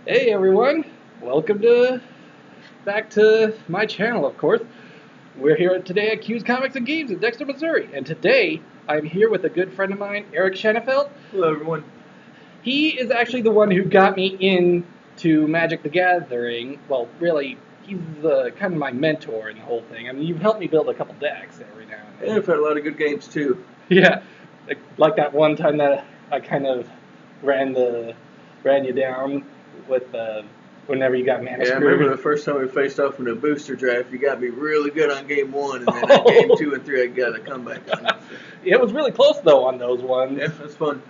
Hey everyone, welcome to back to my channel, of course. We're here today at Q's Comics and Games in Dexter, Missouri, and today I'm here with a good friend of mine, Eric Schenefeld. Hello, everyone. He is actually the one who got me into Magic the Gathering. Well, really, he's kind of my mentor in the whole thing. I mean, you've helped me build a couple decks every now and then. Yeah, I've had a lot of good games too. Yeah, like that one time that I kind of ran you down with whenever you got mana Yeah, I screwed. remember the first time we faced off in a booster draft. You got me really good on game one, and then on game 2 and 3, I got a comeback on you. It was really close though on those ones. Yeah, that's fun.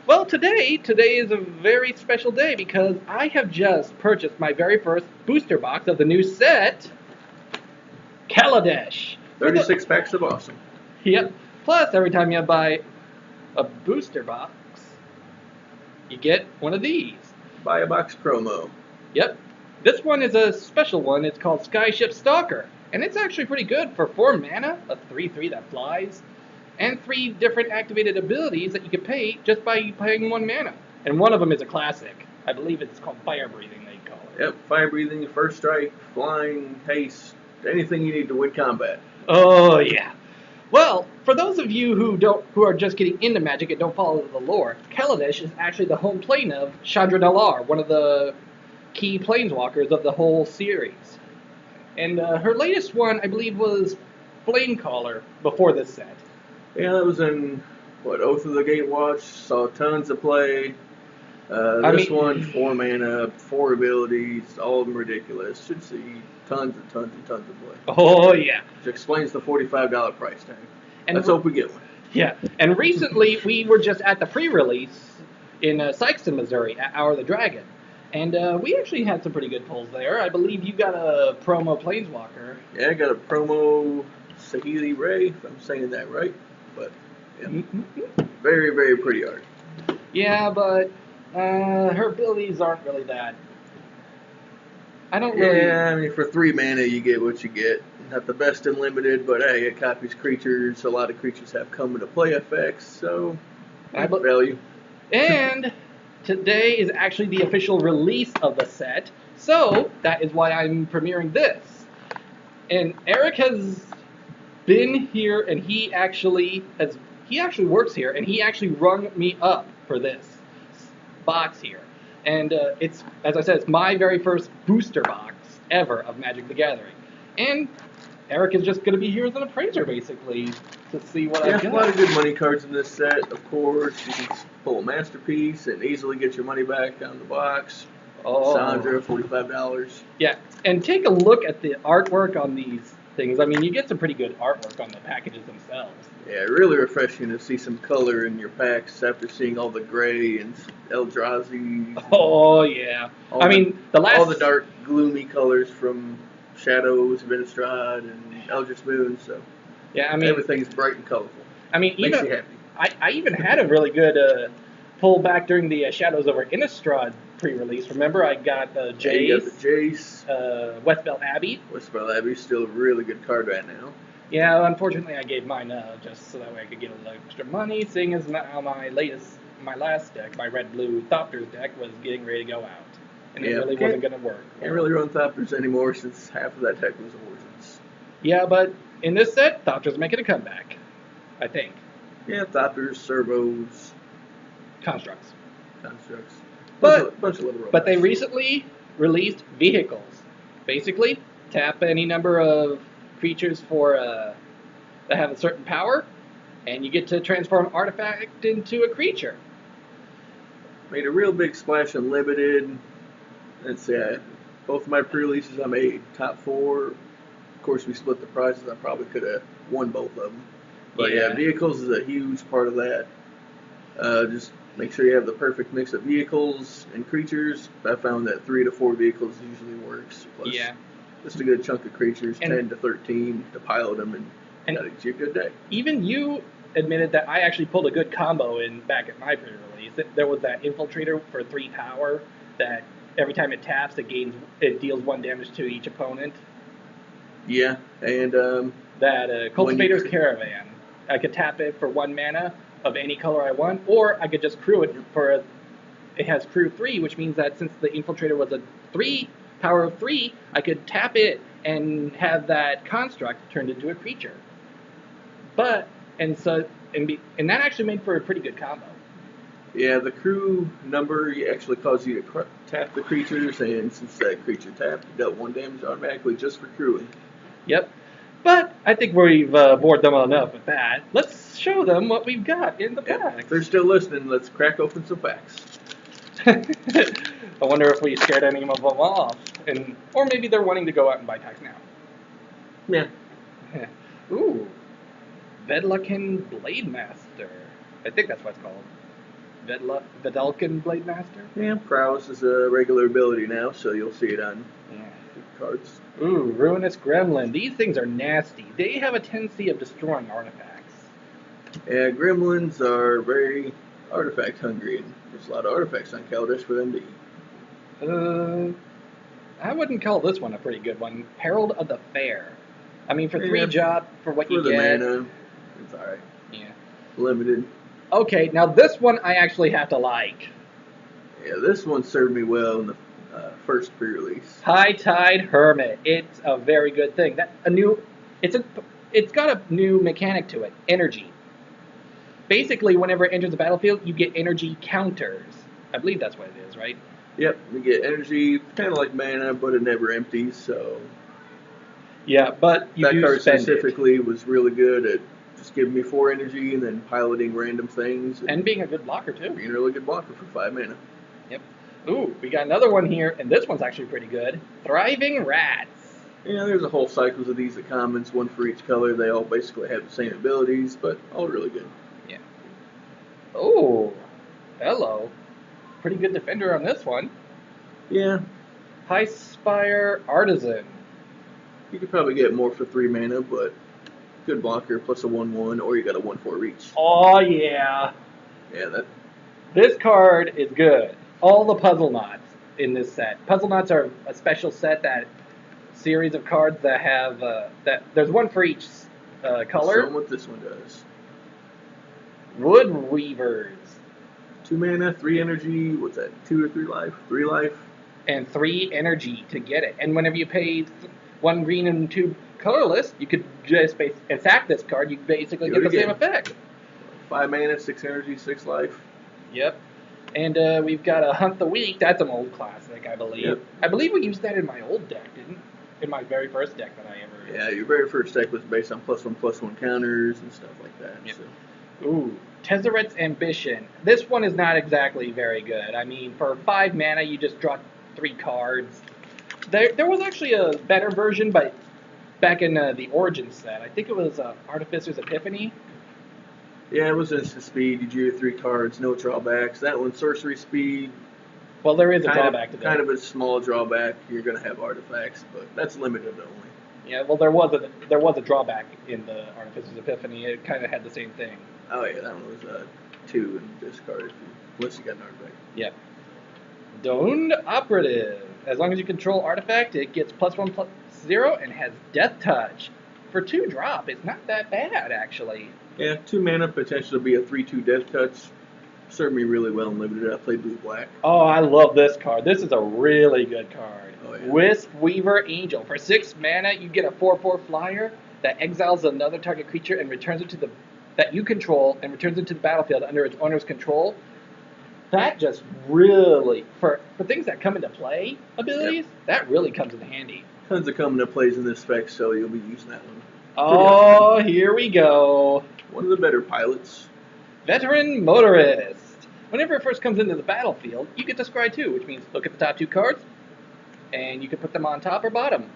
Well, today is a very special day because I have just purchased my very first booster box of the new set, Kaladesh. 36 packs of awesome. Yep. Plus, every time you buy a booster box, you get one of these. Buy a box promo. Yep. This one is a special one. It's called Skyship Stalker. And it's actually pretty good for 4 mana, a 3/3 that flies, and 3 different activated abilities that you can pay just by paying 1 mana. And one of them is a classic. I believe it's called Fire Breathing, they call it. Yep, fire breathing, first strike, flying, haste, anything you need to win combat. Oh, yeah. Well, for those of you who are just getting into Magic and don't follow the lore, Kaladesh is actually the home plane of Chandra Nalaar, one of the key planeswalkers of the whole series. And her latest one, I believe, was Flamecaller before this set. Yeah, that was in, Oath of the Gatewatch, saw tons of play. This one, 4 mana, 4 abilities, all of them ridiculous. Should see tons and tons and tons of play. Oh, yeah. Which explains the $45 price tag. And Let's hope we get one. Yeah, and recently we were just at the pre-release in Sikeston, Missouri, at Hour of the Dragon. And we actually had some pretty good pulls there. I believe you got a promo Planeswalker. Yeah, I got a promo Saheeli Ray, if I'm saying that right. But, yeah. Very, very pretty art. Yeah, but her abilities aren't really that. I don't really... Yeah, I mean, for 3 mana, you get what you get. Not the best in limited, but hey, it copies creatures. A lot of creatures have come into play effects, so value. And today is actually the official release of the set, so that is why I'm premiering this. And Eric has been here, and he actually works here, and he actually rung me up for this box here. And it's, as I said, it's my very first booster box ever of Magic the Gathering. And Eric is just going to be here as an appraiser, basically, to see what I got. Yeah, a lot of good money cards in this set, of course. You can pull a Masterpiece and easily get your money back on the box. Oh. Sandra, $45. Yeah, and take a look at the artwork on these things. I mean, you get some pretty good artwork on the packages themselves. Yeah, really refreshing to see some color in your packs after seeing all the gray and Eldrazi. Oh, yeah. All the dark, gloomy colors from Shadows, Innistrad, and Eldritch Moon, so yeah, I mean, everything's bright and colorful. I mean, makes you happy. I even had a really good pull back during the Shadows over Innistrad pre-release. Remember, I got the Jace. Yeah, you got the Jace. Westbell Abbey. Westbell Abbey's still a really good card right now. Yeah, unfortunately, I gave mine just so that way I could get a little extra money, seeing as my last deck, my red-blue Thopters deck, was getting ready to go out. And it really wasn't going to work. Can't really run Thopters anymore since half of that deck was Origins. Yeah, but in this set, Thopters making a comeback, I think. Yeah, Thopters, Servos. Constructs. Bunch of little robots. But they recently released vehicles. Basically, tap any number of creatures that have a certain power, and you get to transform artifact into a creature. Made a real big splash on Limited. Let's see, both of my pre-releases I made top 4. Of course, we split the prizes. I probably could have won both of them. But yeah, vehicles is a huge part of that. Just make sure you have the perfect mix of vehicles and creatures. I found that 3 to 4 vehicles usually works. Plus, just a good chunk of creatures, 10 to 13 to pilot them, and that'll get you a good day. Even you admitted that I actually pulled a good combo back at my pre-release. There was that Infiltrator for 3 power that every time it taps, it deals 1 damage to each opponent. Yeah, and that Cultivator's Caravan. I could tap it for 1 mana of any color I want, or I could just crew it for it has crew 3, which means that since the infiltrator was a 3 power of 3, I could tap it and have that construct turned into a creature. But and that actually made for a pretty good combo. Yeah, the crew number actually caused you to tap the creatures, and since that creature tapped, you dealt 1 damage automatically just for crewing. Yep. But I think we've bored them enough with that. Let's show them what we've got in the packs. If they're still listening, let's crack open some packs. I wonder if we scared any of them off, or maybe they're wanting to go out and buy packs now. Yeah. Ooh, Vedlkin Blade Master. I think that's what it's called. Vedlkin Blade Master. Yeah, prowess is a regular ability now, so you'll see it on cards. Ooh, Ruinous Gremlin. These things are nasty. They have a tendency of destroying artifacts. Yeah, gremlins are very artifact hungry, and there's a lot of artifacts on Kaladesh for them to eat. I wouldn't call this one a pretty good one. Herald of the Fair. I mean, for 3 drop, for what you get. For the mana, it's alright. Yeah. Limited. Okay, now this one I actually have to like. Yeah, this one served me well in the first pre-release. High Tide Hermit. It's a very good thing. It's got a new mechanic to it. Energy. Basically, whenever it enters the battlefield, you get energy counters. I believe that's what it is, right? Yep, you get energy, kind of like mana, but it never empties, so... Yeah, but you that do card spend specifically was really good at just giving me 4 energy and then piloting random things. And being a good blocker, too. Being a really good blocker for 5 mana. Yep. Ooh, we got another one here, and this one's actually pretty good. Thriving Rats. Yeah, there's a whole cycles of these at commons, 1 for each color. They all basically have the same abilities, but all really good. Yeah. Oh, hello. Pretty good defender on this one. Yeah. High Spire Artisan. You could probably get more for 3 mana, but good blocker plus a 1/1, or you got a 1/4 reach. Oh, yeah. Yeah, This card is good. All the Puzzle Knots in this set. Puzzle Knots are a special set, that series of cards that have there's 1 for each color. Show them what this one does. Wood Weavers. 2 mana, 3 energy. What's that? 2 or 3 life? 3 life. And 3 energy to get it. And whenever you pay 1 green and 2 colorless, you could just sack this card. You basically get the same effect. 5 mana, 6 energy, 6 life. Yep. And we've got a Hunt the Weak. That's an old classic, I believe. Yep. I believe we used that in my old deck, in my very first deck that I ever... Yeah, your very first deck was based on +1/+1 counters and stuff like that. Yep. So. Ooh, Tezzeret's Ambition. This one is not exactly very good. I mean, for 5 mana, you just draw 3 cards. There was actually a better version, but back in the Origins set. I think it was Artificer's Epiphany. Yeah, it was instant speed. You drew 3 cards, no drawbacks. That one, sorcery speed. Well, there is a drawback to that. Kind of a small drawback. You're going to have artifacts, but that's limited only. Yeah, well, there was a drawback in the Artificer's Epiphany. It kind of had the same thing. Oh yeah, that one was 2 in discard unless you got an artifact. Yep. Doned Operative. As long as you control artifact, it gets +1/+0 and has Death Touch. For 2 drop, it's not that bad, actually. Yeah, 2 mana, potential to be a 3/2 Death Touch. Served me really well in Limited. I played blue-black. Oh, I love this card. This is a really good card. Oh, yeah. Wisp Weaver Angel. For 6 mana, you get a 4/4 flyer that exiles another target creature and returns it to that you control and returns it to the battlefield under its owner's control. That just really, for things that come into play abilities, that really comes in handy. Tons of coming to plays in this spec, so you'll be using that one. Oh, here we go. One of the better pilots. Veteran Motorist. Whenever it first comes into the battlefield, you get to scry 2, which means look at the top 2 cards, and you can put them on top or bottom.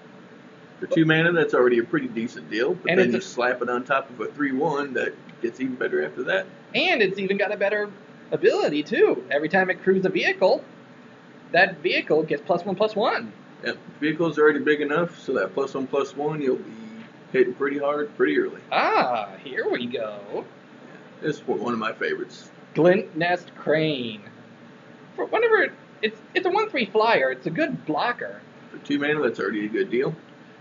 For 2 mana, that's already a pretty decent deal, but and then you slap it on top of a 3/1 that gets even better after that. And it's even got a better ability, too. Every time it crews a vehicle, that vehicle gets +1/+1. Yep, vehicle's already big enough, so that +1/+1, you'll be hitting pretty hard pretty early. Ah, here we go. Yeah, this is one of my favorites. Glint Nest Crane. For whenever it's a 1/3 flyer, it's a good blocker. For 2 mana, that's already a good deal.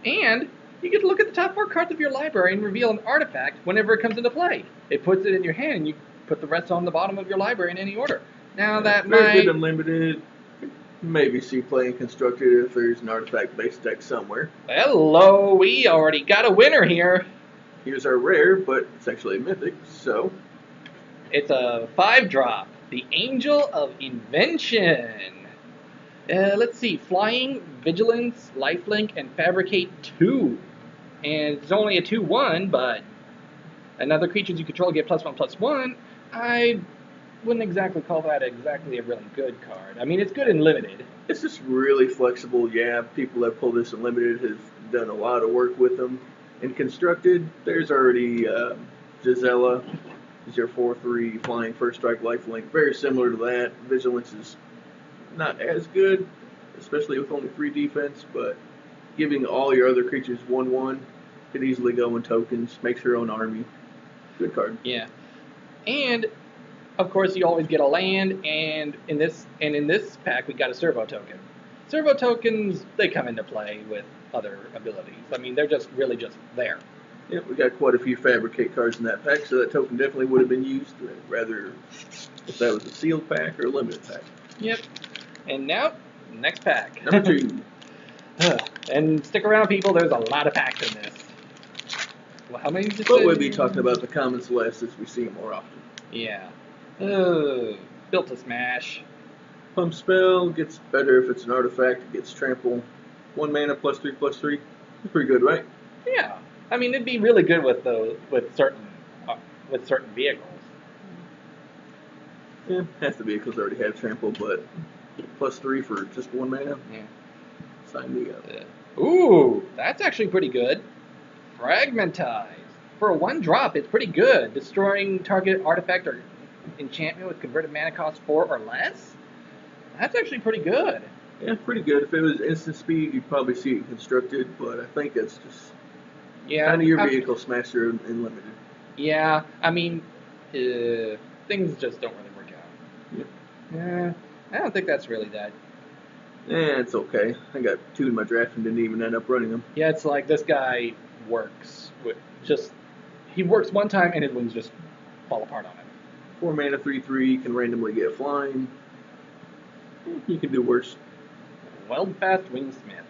And you get to look at the top 4 cards of your library and reveal an artifact whenever it comes into play. It puts it in your hand, and you put the rest on the bottom of your library in any order. Now that Very might... good unlimited. Maybe see playing constructed if there's an artifact-based deck somewhere. Hello, we already got a winner here. Here's our rare, but it's actually a mythic, so... It's a 5-drop. The Angel of Invention. Let's see. Flying, Vigilance, Lifelink, and Fabricate 2. And it's only a 2/1, but another creatures you control get +1/+1. I wouldn't exactly call that exactly a really good card. I mean, it's good in limited. It's just really flexible. Yeah, people that pull this in limited have done a lot of work with them. In constructed, there's already Gisela. Is your 4/3 flying first strike lifelink. Very similar to that. Vigilance is not as good, especially with only 3 defense, but giving all your other creatures 1/1 could easily go in tokens. Makes your own army. Good card. Yeah. And of course, you always get a land, and in this pack, we got a servo token. Servo tokens, they come into play with other abilities. I mean, they're just really just there. Yeah, we got quite a few Fabricate cards in that pack, so that token definitely would have been used, rather if that was a sealed pack or a limited pack. Yep. And now, next pack. Number 2. And stick around, people. There's a lot of packs in this. Well, how many? But we'll be talking about the common celeste as we see them more often. Yeah. Built to smash. Pump spell gets better if it's an artifact. It gets trample. 1 mana +3/+3. It's pretty good, right? Yeah. I mean, it'd be really good with certain vehicles. Yeah, half the vehicles already have trample, but +3 for just 1 mana. Yeah. Sign me up. Ooh, that's actually pretty good. Fragmentize. For a 1-drop, it's pretty good. Destroying target artifact or enchantment with converted mana cost 4 or less? That's actually pretty good. Yeah, pretty good. If it was instant speed, you'd probably see it constructed, but I think that's just kind of your vehicle smasher in limited. Yeah, I mean, things just don't really work out. Yeah, I don't think that's really that. Yeah, it's okay. I got 2 in my draft and didn't even end up running them. Yeah, it's like this guy works. He works one time and his wings just fall apart on him. 4 mana 3/3 can randomly get flying. You can do worse. Weld fast wingsmith.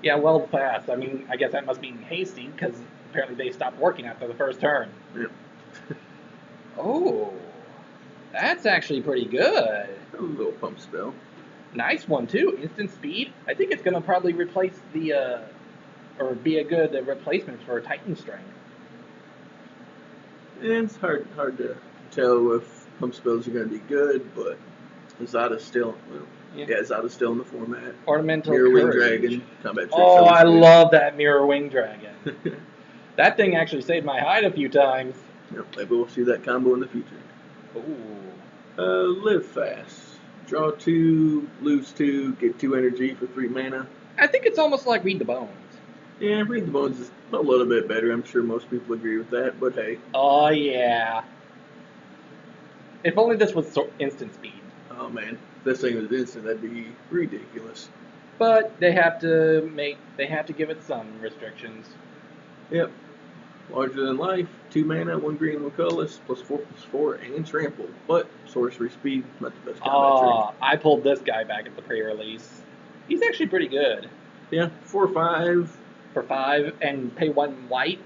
Yeah, weld fast. I mean, I guess that must mean hasty because apparently they stopped working after the first turn. Yeah. Oh, that's actually pretty good. A little pump spell. Nice one too. Instant speed. I think it's gonna probably replace or be a good replacement for Titan Strength. And it's hard to tell if pump spells are going to be good, but Zada's still, Zada's still in the format. Ornamental Mirror Wing Courage. Dragon, Combat Trick. Oh, I love that Mirror Wing Dragon. That thing actually saved my hide a few times. Yep, maybe we'll see that combo in the future. Ooh. Live fast. Draw 2, lose 2, get 2 energy for 3 mana. I think it's almost like Read the Bones. Yeah, Read the Bones is a little bit better. I'm sure most people agree with that, but hey. Oh, yeah. If only this was instant speed. Oh, man. If this thing was instant, that'd be ridiculous. But they have to give it some restrictions. Yep. Larger than life, 2 mana, 1 green, 1 colorless, +4/+4, and trample. But sorcery speed, not the best combat trick. I pulled this guy back at the pre-release. He's actually pretty good. Yeah, 4/5. For 5 and pay 1 white.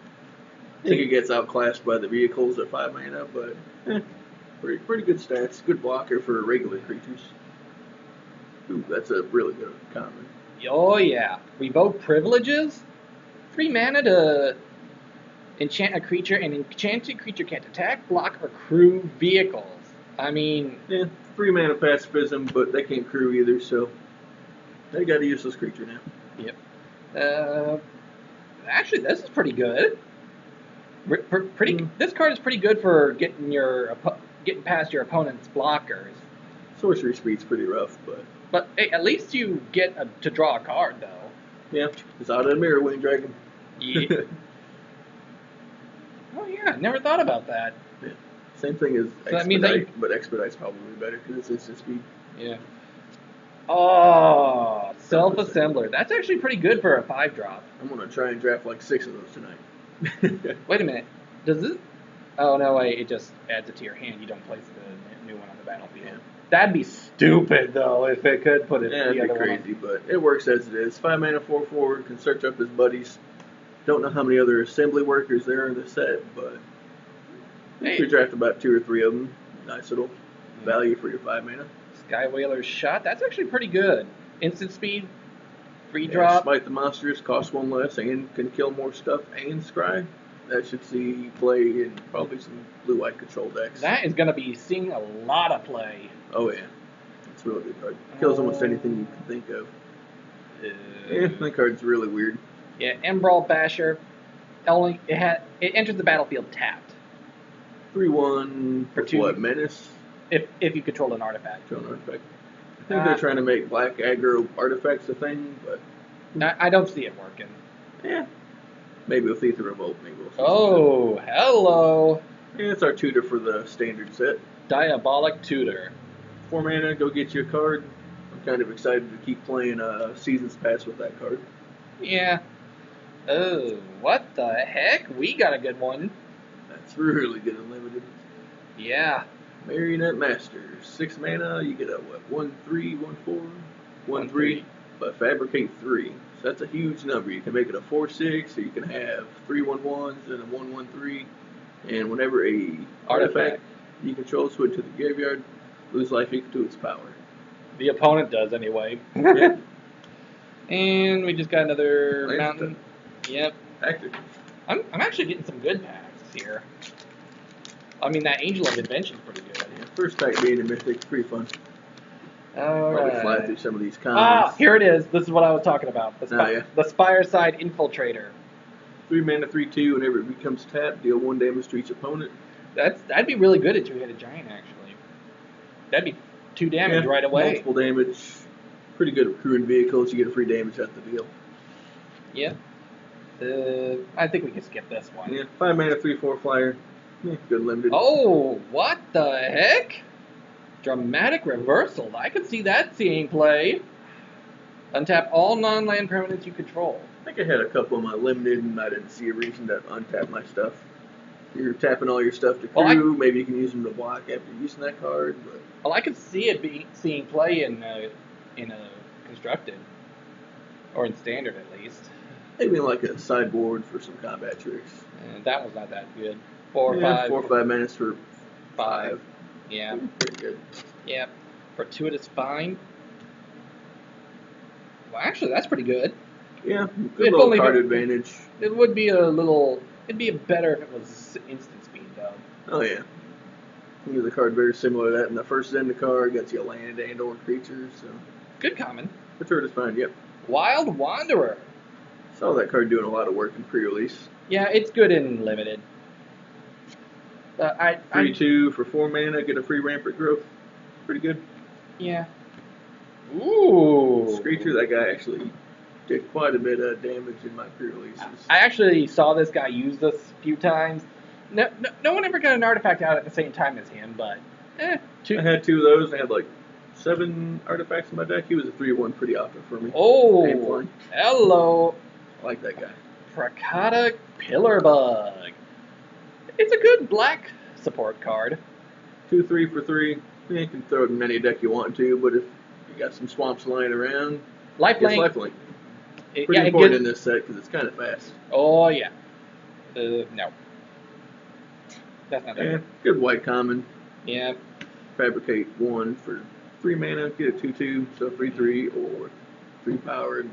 I think it gets outclassed by the vehicles at 5 mana, but pretty good stats. Good blocker for regular creatures. Ooh, that's a really good common. Oh yeah. Revoke privileges. 3 mana to enchant a creature, and enchanted creature can't attack, block, or crew vehicles. I mean... Yeah, 3 mana pacifism, but they can't crew either, so they got a useless creature now. Yep. Actually, this is pretty good. This card is pretty good for getting past your opponent's blockers. Sorcery speed's pretty rough, but hey, at least you get to draw a card, though. Yeah, it's out of Mirror Wing Dragon. Yeah. Oh yeah, I never thought about that. Yeah. Same thing as Expedite, but Expedite's probably better because it's instant speed. Yeah. Oh, Self-Assembler. That's actually pretty good for a 5-drop. I'm going to try and draft like 6 of those tonight. Wait a minute. Does this... Oh, no, wait. It just adds it to your hand. You don't place the new one on the battlefield. That'd be stupid though if it could put it Yeah, the it'd be other crazy, one. but it works as it is. 5 mana, 4/4, can search up his buddies. Don't know how many other assembly workers there are in the set, but you Hey. could draft about 2 or 3 of them. Nice little value for your 5 mana. Sky Whaler's Shot. That's actually pretty good. Instant speed, free Yeah, drop. smite the monsters, cost 1 less, and can kill more stuff and scry. That should see play in probably some blue-white control decks. That is going to be seeing a lot of play. Oh yeah, it's a really good card. Kills almost anything you can think of. Yeah, that card's really weird. Yeah, Embrawl Basher. It enters the battlefield tapped. 3/1 For for 2. what? Menace? If you control an artifact. Control an artifact. I think they're trying to make black aggro artifacts a thing, but I don't see it working. yeah, maybe with Ether Revolt, maybe we'll see. Oh, hello. Yeah, it's our tutor for the standard set. Diabolic Tutor. 4 mana, go get you a card. I'm kind of excited to keep playing Seasons Pass with that card. Yeah. Oh, what the heck? We got a good one. That's really good unlimited. Yeah. Marionette Master, 6 mana, you get a what? 1/3, 1/4, 1/3, but fabricate 3. So that's a huge number. You can make it a 4/6, or you can have 3/1/1s and a 1/1/3. And whenever a artifact you control switch to the graveyard, lose life equal to its power. The opponent does anyway. Yeah. And we just got another Land mountain. Yep. Active. I'm actually getting some good packs here. I mean, that Angel of Invention's pretty good. Yeah, first pack being a mythic, pretty fun. Alright. Probably fly through some of these commons. Ah, here it is. This is what I was talking about. Yeah. The Spireside Infiltrator. 3 mana, 3/2. Whenever it becomes tapped, deal 1 damage to each opponent. That'd be really good at two-headed giant, actually. That'd be 2 damage right away. Multiple damage. Pretty good at crewing vehicles. You get a free damage at the deal. Yep. I think we can skip this one. Yeah, 5 mana, 3/4 flyer. Yeah, good limited. Oh, what the heck? Dramatic Reversal. I could see that seeing play. Untap all non-land permanents you control. I think I had a couple of my limited, and I didn't see a reason to untap my stuff. You're tapping all your stuff to crew. Maybe you can use them to block after using that card. But well, I could see it seeing play in a constructed, or in standard at least. maybe like a sideboard for some combat tricks. And that was not that good. 4 or 5. 4 or 5 minutes for 5. Yeah. Pretty good. Yep. Fortuitous Find. Well, actually, that's pretty good. Yeah, If good little only card been- advantage. It would be a little. It'd be better if it was instant speed, though. Oh yeah. Use a card very similar to that in the first end of the card, gets you land and or creatures, so Good common. Fortuitous Find, yep. Wild Wanderer. Saw that card doing a lot of work in pre-release. Yeah, it's good in limited. 3/2 for 4 mana, get a free rampant growth. Pretty good. Yeah. Ooh. Screecher, that guy actually did quite a bit of damage in my pre-releases. I actually saw this guy use this a few times. No one ever got an artifact out at the same time as him, but I had 2 of those. I had like 7 artifacts in my deck. He was a 3/1 pretty often for me. Oh, Painful. hello. I like that guy. Prakata Pillarbug. It's a good black support card. 2/3 for 3. Yeah, you can throw it in any deck you want to, but if you got some swamps lying around, Lifelink. it's lifelink. Pretty Yeah, important in this set because it's kind of fast. Oh, yeah. No. That's not that Yeah, good. good white common. Yeah. Fabricate 1 for 3 mana, get a 2/2, so 3/3 or 3 power and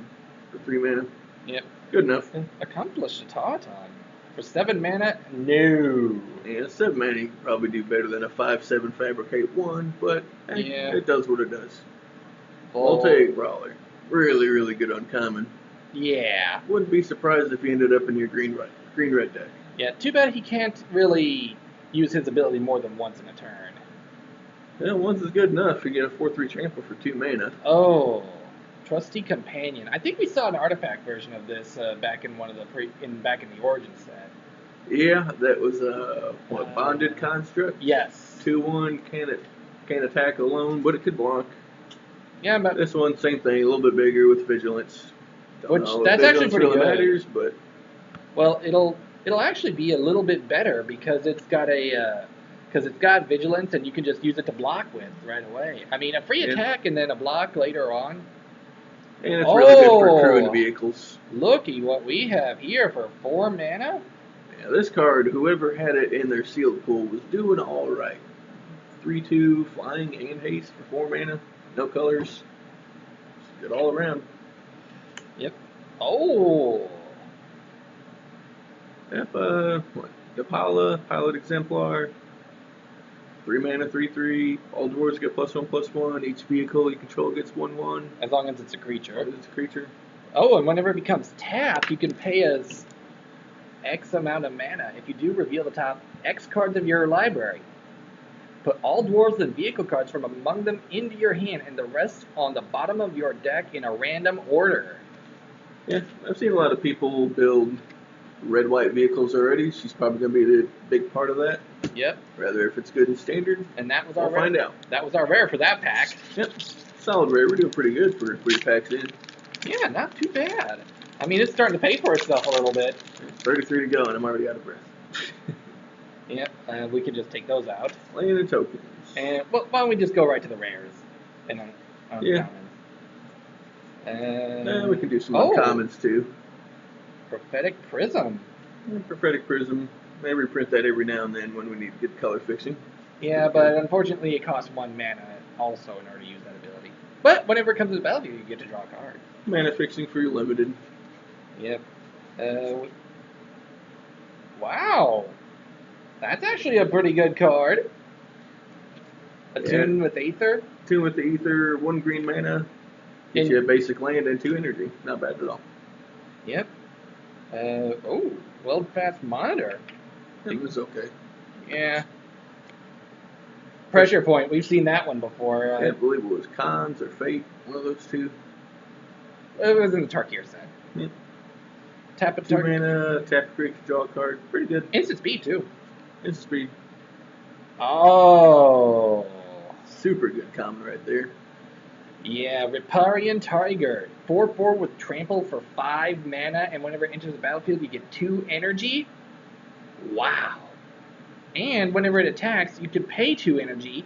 for 3 mana. Yep. Good enough. Accomplished Tauton. For 7 mana, no. Yeah, 7 mana you can probably do better than a 5/7 fabricate 1, but Yeah. it does what it does. Oh, Multi Brawler. Really, really good uncommon. yeah. Wouldn't be surprised if he ended up in your green-red deck. Yeah, too bad he can't really use his ability more than once in a turn. Yeah, once is good enough. You get a 4/3 trample for 2 mana. Oh, Trusty Companion. I think we saw an artifact version of this back in one of the back in the Origin set. Yeah, that was Bonded Construct. Yes. 2/1 can't attack alone, but it could block. Yeah, but This one, same thing, a little bit bigger with Vigilance. Don't know if that's actually Vigilance pretty really good. matters, but well, it'll actually be a little bit better because it's got a because it's got vigilance and you can just use it to block with right away. I mean, a free attack and then a block later on. And it's really good for crew and Oh, vehicles. looky what we have here for 4 mana. Yeah, this card, whoever had it in their sealed pool was doing all right. 3/2 flying and haste for 4 mana, no colors. It's good all around. Yep. Oh. Yep. What? Depala, Pilot Exemplar. 3 mana, 3/3. All dwarves get +1/+1. Each vehicle you control gets 1/1. As long as it's a creature. It's a creature. Oh, and whenever it becomes tapped, you can pay us X amount of mana. If you do, reveal the top X cards of your library. Put all dwarves and vehicle cards from among them into your hand and the rest on the bottom of your deck in a random order. Yeah, I've seen a lot of people build red-white vehicles already. She's probably going to be the big part of that. Yep. Rather if it's good in standard. And that was our We'll find out. That was our rare for that pack. Yep. Solid rare. We're doing pretty good for 3 packs in. Yeah, not too bad. I mean, it's starting to pay for itself a little bit. 33 to go, and I'm already out of breath. Yep, we can just take those out. Land and tokens. And why don't we just go right to the rares and Yeah. uncommons? We can do some uncommons too. Prophetic Prism. Prophetic Prism. They reprint that every now and then when we need to get color fixing. Yeah, but unfortunately it costs 1 mana also in order to use that ability. But whenever it comes to the battlefield, you get to draw a card. Mana fixing for your limited. Yep. Wow. That's actually a pretty good card. Attune with Aether. Attune with the Ether, 1 green mana. Get you a basic land and 2 energy. Not bad at all. Yep. Well fast monitor. It was okay. Yeah. Pressure point. We've seen that one before. I believe it was Cons or Fate. One of those two. It was in the Tarkir set. Yeah. Tap a 2 target. mana, tap a creature, draw a card. Pretty good. Instant speed too. Instant speed. Oh. Super good common right there. Yeah, Riparian Tiger. 4/4 with trample for 5 mana, and whenever it enters the battlefield, you get 2 energy. Wow. And whenever it attacks, you can pay 2 energy.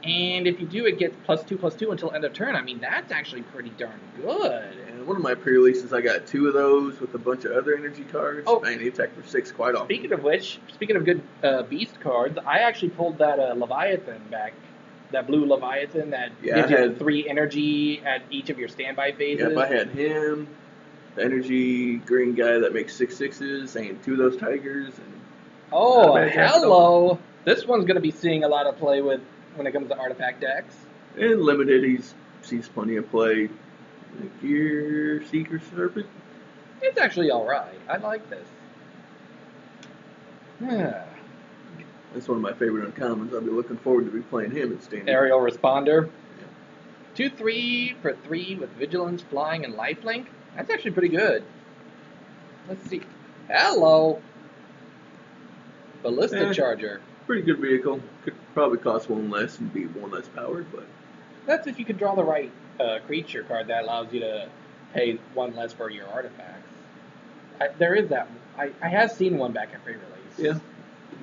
And if you do, it gets +2/+2 until end of turn. I mean, that's actually pretty darn good. And one of my pre-releases, I got 2 of those with a bunch of other energy cards. Oh. And they attack for 6 quite often. Speaking of which, speaking of good beast cards, I actually pulled that Leviathan back. That blue Leviathan that gives you 3 energy at each of your standby phases. Yep, I had him, the energy green guy that makes 6/6s, and 2 of those tigers. And oh, hello! This one's going to be seeing a lot of play with when it comes to artifact decks. And limited, he sees plenty of play. Gear Seeker Serpent. It's actually alright. I like this. Yeah. That's one of my favorite uncommons. I'll be looking forward to be playing him in standard. Aerial Responder. 2/3 for 3 with Vigilance, Flying, and Lifelink. That's actually pretty good. Let's see. Hello! Ballista Charger. Pretty good vehicle. Could probably cost 1 less and be 1 less powered, but That's if you could draw the right creature card that allows you to pay 1 less for your artifacts. There is that. I have seen one back at pre-release. yeah,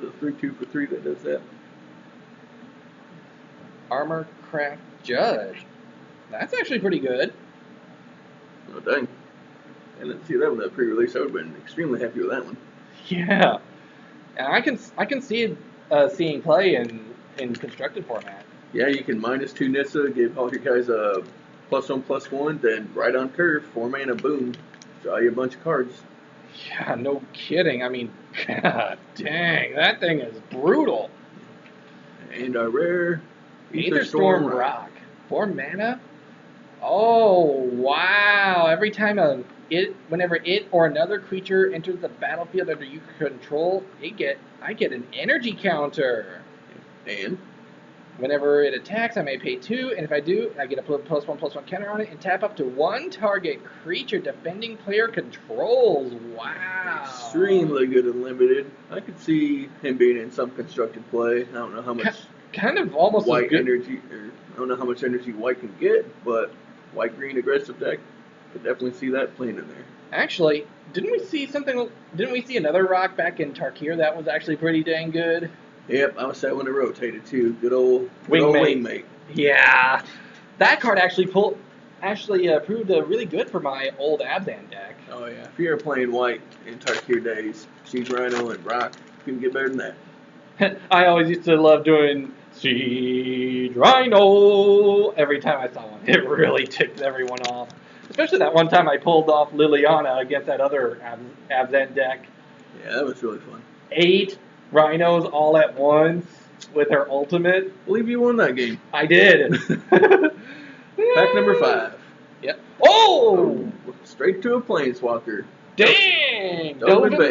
the 3/2 for 3 that does that. Armor Craft Judge. That's actually pretty good. Oh dang! I didn't see that one at pre-release. I would have been extremely happy with that one. Yeah, and I can see it seeing play in constructed format. Yeah, you can -2 Nissa, give all your guys a +1/+1, then right on curve, 4 mana, boom, draw you a bunch of cards. Yeah, no kidding. I mean, god dang, that thing is brutal. And our rare Aetherstorm Rock. 4 mana? Oh, wow. Every time whenever it or another creature enters the battlefield under you control, I get an energy counter. And Whenever it attacks, I may pay 2, and if I do, I get a +1/+1 counter on it, and tap up to 1 target creature defending player controls. Wow. extremely good and limited. I could see him being in some constructed play. I don't know how much Kind of almost white as good. energy, or I don't know how much energy white can get, but white-green aggressive deck, could definitely see that playing in there. Actually, didn't we see another rock back in Tarkir that was actually pretty dang good? Yep, I was that when it rotated too. Good old Wingmate. wingmate. Yeah, that card actually proved really good for my old Abzan deck. Oh yeah, if you're playing white in Tarkir days, Siege Rhino and Brock, you can get better than that. I always used to love doing Siege Rhino every time I saw one. It really ticked everyone off. Especially that one time I pulled off Liliana against that other Abzan deck. Yeah, that was really fun. 8 rhinos all at once with her ultimate. I believe you won that game. I did. Pack number 5. Yep. Oh! Straight to a planeswalker. Dang! Dovin Dovin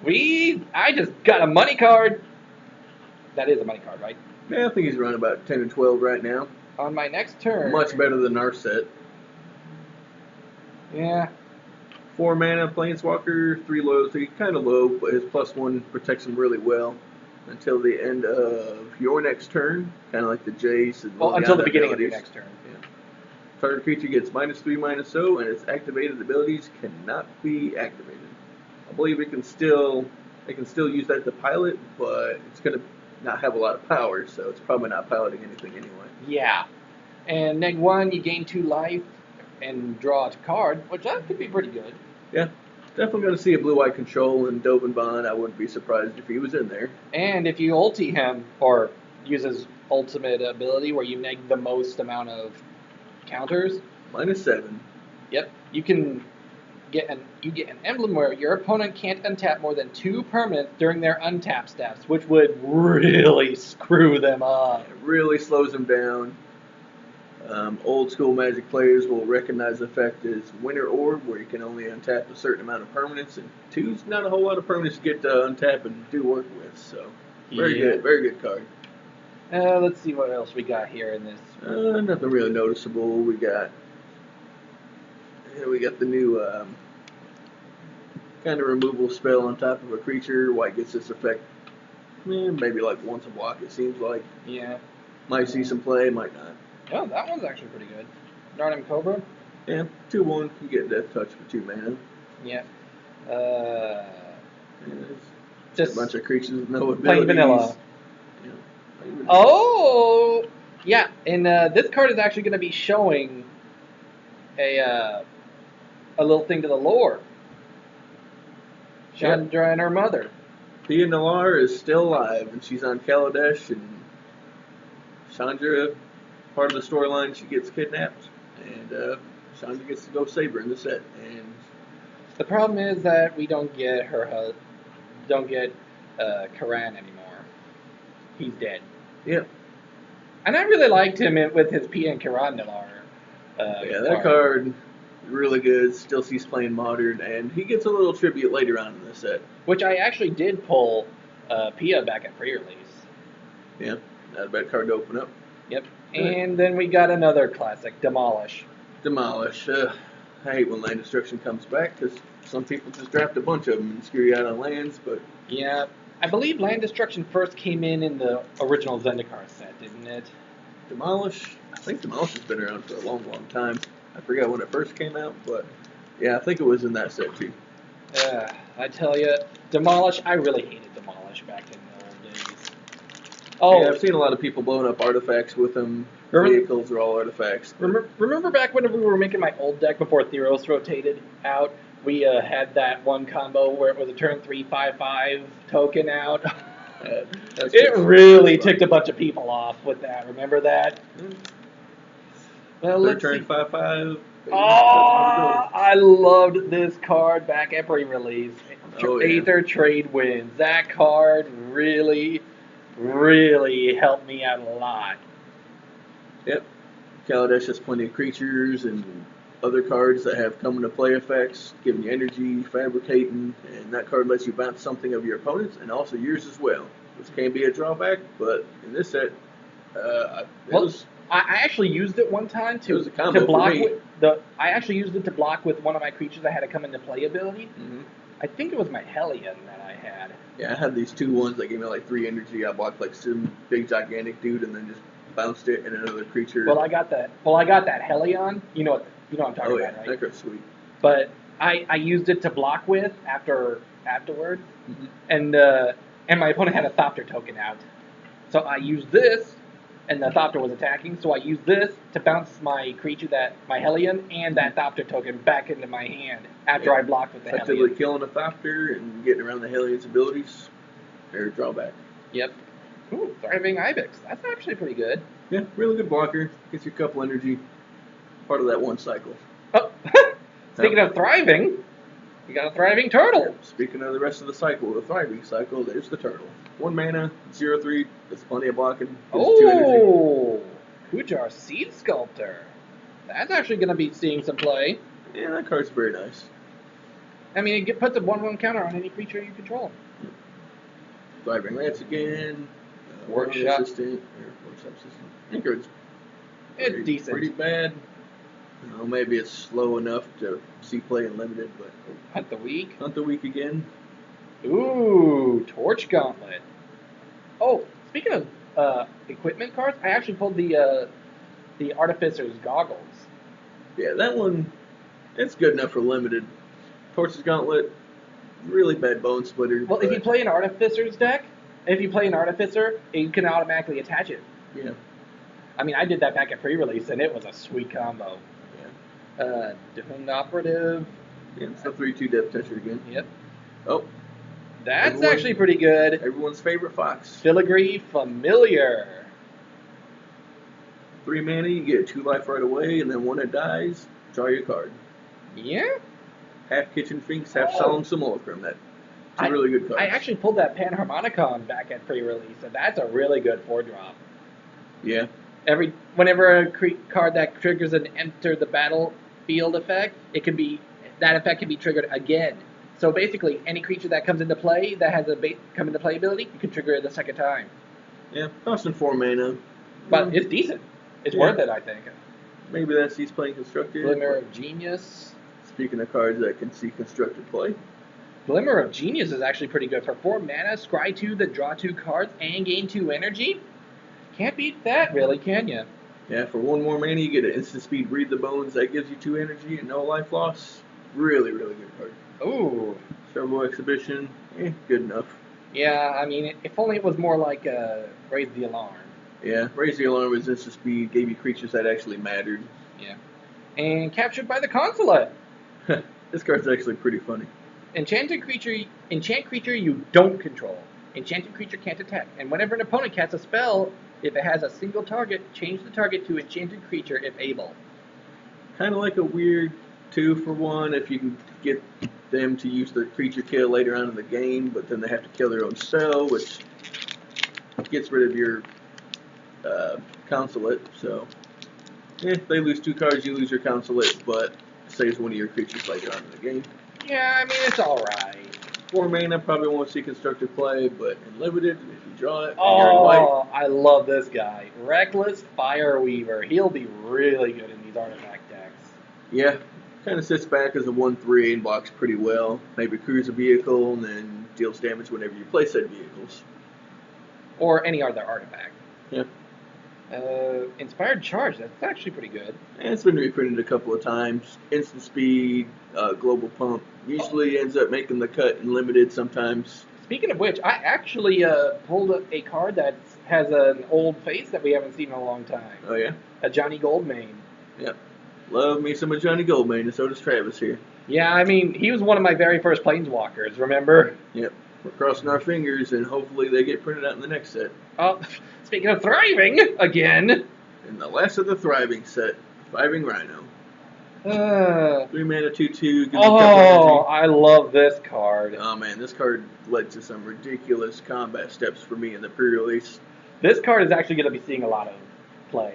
Bay. I just got a money card. That is a money card, right? Yeah, I think he's around about 10 or 12 right now. On my next turn. Much better than our set. Yeah. 4 mana, planeswalker, 3 loyalty, kind of low, but his +1 protects him really well until the end of your next turn, kind of like the Jace. And well, until the beginning of your next turn. Yeah. Target creature gets -3/-0, and its activated abilities cannot be activated. I believe it can still use that to pilot, but it's going to not have a lot of power, so it's probably not piloting anything anyway. Yeah. And -1, you gain 2 life and draw a card, which that could be pretty good. Yeah. Definitely going to see a blue-white control and Dovin Bond. I wouldn't be surprised if he was in there. And if you ulti him, or use his ultimate ability where you neg the most amount of counters. -7. Yep. You can get an emblem where your opponent can't untap more than 2 permanents during their untap steps, which would really screw them up. It really slows them down. Old school Magic players will recognize the effect as Winter Orb, where you can only untap a certain amount of permanents, and 2's not a whole lot of permanents to get to untap and do work with. So very good card. Let's see what else we got here in this. Nothing really noticeable. We got the new kind of removal spell on top of a creature. White gets this effect maybe like once a block, it seems like. Yeah. Might see some play, might not. Oh, that one's actually pretty good. Narnim Cobra? Yeah, 2/1, you get Death Touch for 2 mana. Yeah. Just a bunch of creatures with no abilities. Plain vanilla. Yeah, Oh! Yeah, and this card is actually going to be showing a little thing to the lore. Chandra and her mother. Pia Nalar is still alive, and she's on Kaladesh, and Chandra, part of the storyline, she gets kidnapped, and Chandra gets to go save her in the set. And the problem is that we don't get Karan anymore. He's dead. Yep. And I really liked him with his Pia and Karan Nalar. That card really good. Still sees playing modern, and he gets a little tribute later on in the set. Which I actually did pull Pia back at pre-release. Yeah, not a bad card to open up. Yep. And then we got another classic, Demolish. Demolish. I hate when land destruction comes back, because some people just draft a bunch of them and screw you out on lands, but... Yeah, I believe land destruction first came in the original Zendikar set, didn't it? Demolish? I think Demolish has been around for a long, long time. I forgot when it first came out, but yeah, I think it was in that set too. I tell you, Demolish, I really hated Demolish back in the old days. Oh, yeah, I've seen a lot of people blowing up artifacts with them. Vehicles are all artifacts. Remember back when we were making my old deck before Theros rotated out? We had that one combo where it was a turn 3 5/5 token out. It really ticked a bunch of people off with that. Remember that? Well, let's turn see. 5/5. Oh, I loved this card back at pre-release. Aether Trade Winds. That card really, really helped me out a lot. Yep. Kaladesh has plenty of creatures and other cards that have come into play effects, giving you energy, fabricating, and that card lets you bounce something of your opponent's and also yours as well, which can be a drawback, but in this set, I actually used it one time to block with I actually used it to block with one of my creatures that had a come into play ability. Mm-hmm. I think it was my Hellion that I had. Yeah, I had these 2/1s that gave me like 3 energy. I blocked like some big gigantic dude and then just bounced it and another creature. Well, I got that Hellion. You know what I'm talking about, right? That card's sweet. But I used it to block with afterward, mm-hmm. and and my opponent had a Thopter token out. So I used this, and the Thopter was attacking, so I used this to bounce my creature, my Hellion, and that Thopter token back into my hand after I blocked with the Effectively Hellion. killing a Thopter and getting around the Hellion's abilities. Or drawback. Yep. Ooh, Thriving Ibex. That's actually pretty good. Yeah, really good blocker. Gets your couple energy. Part of that one cycle. Oh, speaking of thriving, you got a Thriving Turtle. Speaking of the rest of the cycle, the Thriving cycle, there's the Turtle. 1 mana, 0/3, that's plenty of blocking. Gives 2 energy. Oh, Kujar Seed Sculptor. That's actually going to be seeing some play. Yeah, that card's very nice. I mean, it puts a 1/1 counter on any creature you control. Thriving Lance again. Workshop. Assistant. Workshop Assistant. I think It's decent. Pretty bad. Maybe it's slow enough to see play in limited, but Hunt the Weak. Hunt the Week again. Ooh, Torch Gauntlet. Oh, speaking of equipment cards, I actually pulled the Artificer's Goggles. Yeah, that one, it's good enough for limited. Torch's Gauntlet, really bad Bone Splitter. Well, if you play an Artificer's deck, if you play an Artificer, you can automatically attach it. Yeah. I mean, I did that back at pre-release, and it was a sweet combo. Yeah. Different Operative. Yeah, it's the 3/2 Depth Toucher again. Yep. Oh. That's actually pretty good. Everyone's favorite fox. Filigree Familiar. 3 mana, you get 2 life right away, and then when it dies, draw your card. Yeah? Half Kitchen Finks, half Solemn Simulacrum. That's a really good card. I actually pulled that Panharmonicon back at pre-release, and that's a really good 4-drop. Yeah. Whenever a card that triggers an enter the battlefield effect, that effect can be triggered again. So basically, any creature that comes into play that has a come into play ability, you can trigger it a second time. Yeah, costing 4 mana. But it's decent. It's worth it, I think. Maybe that's he's playing Constructed. Glimmer of Genius. Speaking of cards that can see Constructed play. Glimmer of Genius is actually pretty good. For 4 mana, scry 2, then draw 2 cards, and gain 2 energy. Can't beat that, really, can you? Yeah, for 1 more mana, you get an instant speed Breathe the Bones. That gives you 2 energy and no life loss. Really, really good card. Ooh. Shovel Exhibition, good enough. Yeah, I mean, if only it was more like Raise the Alarm. Yeah, Raise the Alarm was instant speed, gave you creatures that actually mattered. Yeah. And Captured by the Consulate. This card's actually pretty funny. Enchant creature you don't control. Enchanted creature can't attack. And whenever an opponent casts a spell, if it has a single target, change the target to enchanted creature if able. Kind of like a weird 2-for-1 if you can get them to use their creature kill later on in the game, but then they have to kill their own spell, which gets rid of your consulate. So, if they lose 2 cards, you lose your consulate, but it saves one of your creatures later on in the game. Yeah, I mean, it's alright. 4 mana, probably won't see constructive play, but in limited, if you draw it, you're in white. Oh, I love this guy. Reckless Fireweaver. He'll be really good in these artifact decks. Yeah, kind of sits back as a 1/3 and blocks pretty well. Maybe cruise a vehicle and then deals damage whenever you play said vehicles. Or any other artifact. Yeah. Inspired Charge. That's actually pretty good. And it's been reprinted a couple of times. Instant speed, global pump. Usually ends up making the cut in limited sometimes. Speaking of which, I actually pulled a card that has an old face that we haven't seen in a long time. Oh, yeah? A Johnny Goldmane. Yep. Love me some of Johnny Goldmane, and so does Travis here. Yeah, I mean, he was one of my very first Planeswalkers, remember? Yep. We're crossing our fingers, and hopefully they get printed out in the next set. Oh, speaking of thriving, again. And the last of the thriving set, Thriving Rhino. 3 mana, 2/2, gives you a couple Oh, energy. I love this card. Oh man, this card led to some ridiculous combat steps for me in the pre-release. This card is actually going to be seeing a lot of play.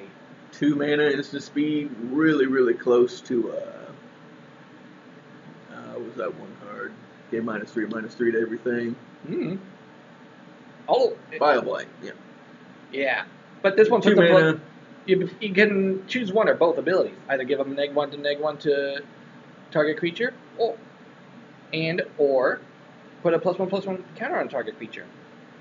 2 mana, instant speed, really, really close to, what was that one card? Gave -3/-3 to everything. Hmm. Oh. Bioblight, yeah. Yeah. But this one 2 puts a mana. You can choose one or both abilities. Either give them -1 to target creature, or put a +1/+1 counter on target creature.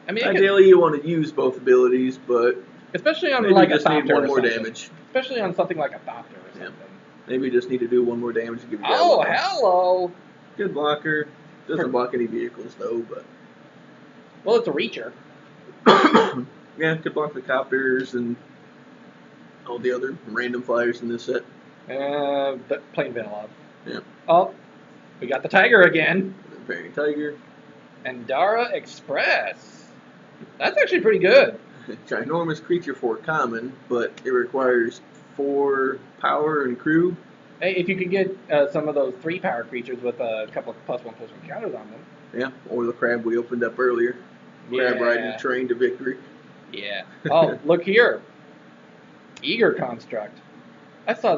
I mean, Ideally, you want to use both abilities, but especially on maybe like you a just need Thopter one or more something. damage. Especially on something like a Thopter or something. Maybe you just need to do 1 more damage to give you that Oh, hello! Good blocker. Doesn't block any vehicles, though, but Well, it's a reacher. Yeah, it could block the copters and all the other random flyers in this set. Plain vanilla. Yeah. Oh, we got the tiger again. The Fairy Tiger. And Dara Express. That's actually pretty good. Ginormous creature for common, but it requires 4 power and crew. Hey, if you could get some of those 3-power creatures with a couple of +1/+1 counters on them. Yeah, or the crab we opened up earlier. Crab riding the train to victory. Yeah. Oh, look here. Eager Construct. I saw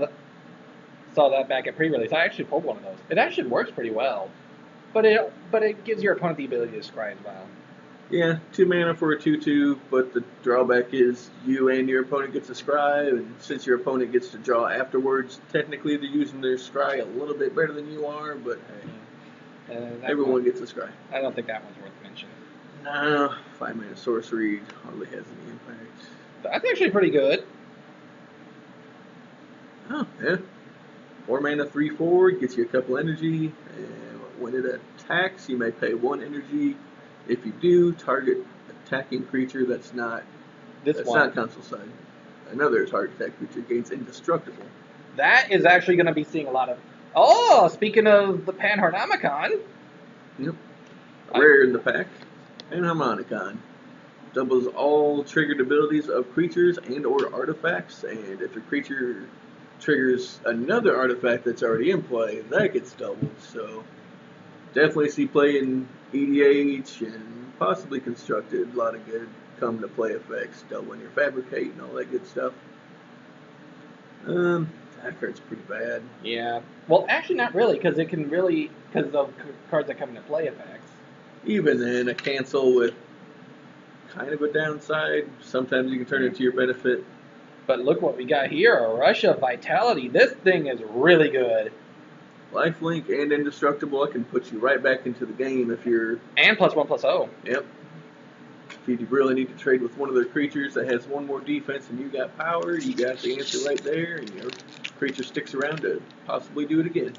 that back at pre-release. I actually pulled one of those. It actually works pretty well, but it gives your opponent the ability to scry as well. Yeah, 2 mana for a 2/2, but the drawback is you and your opponent gets a scry, and since your opponent gets to draw afterwards, technically they're using their scry a little bit better than you are, but hey, everyone gets a scry. I don't think that one's worth mentioning. No, 5 mana sorcery hardly has any impact. That's actually pretty good. Oh, yeah. 4 mana 3/4 gets you a couple energy, and when it attacks, you may pay 1 energy. If you do, target attacking creature that's not console side. Another target attack creature gains indestructible. That is actually going to be seeing a lot of. Oh, speaking of the Panharmonicon. Yep. Rare in the pack. Panharmonicon doubles all triggered abilities of creatures and/or artifacts, and if a creature triggers another artifact that's already in play, that gets doubled. So definitely see play in EDH and possibly Constructed. A lot of good come to play effects, doubling your Fabricate and all that good stuff. That card's pretty bad. Yeah. Well, actually, not really, because of cards that come into play effects. Even then, a cancel with kind of a downside. Sometimes you can turn it to your benefit. But look what we got here, a Rush of Vitality. This thing is really good. Lifelink and indestructible. I can put you right back into the game if you're... And +1/+0. Yep. If you really need to trade with one of their creatures that has 1 more defense and you got power, you got the answer right there, and your creature sticks around to possibly do it again.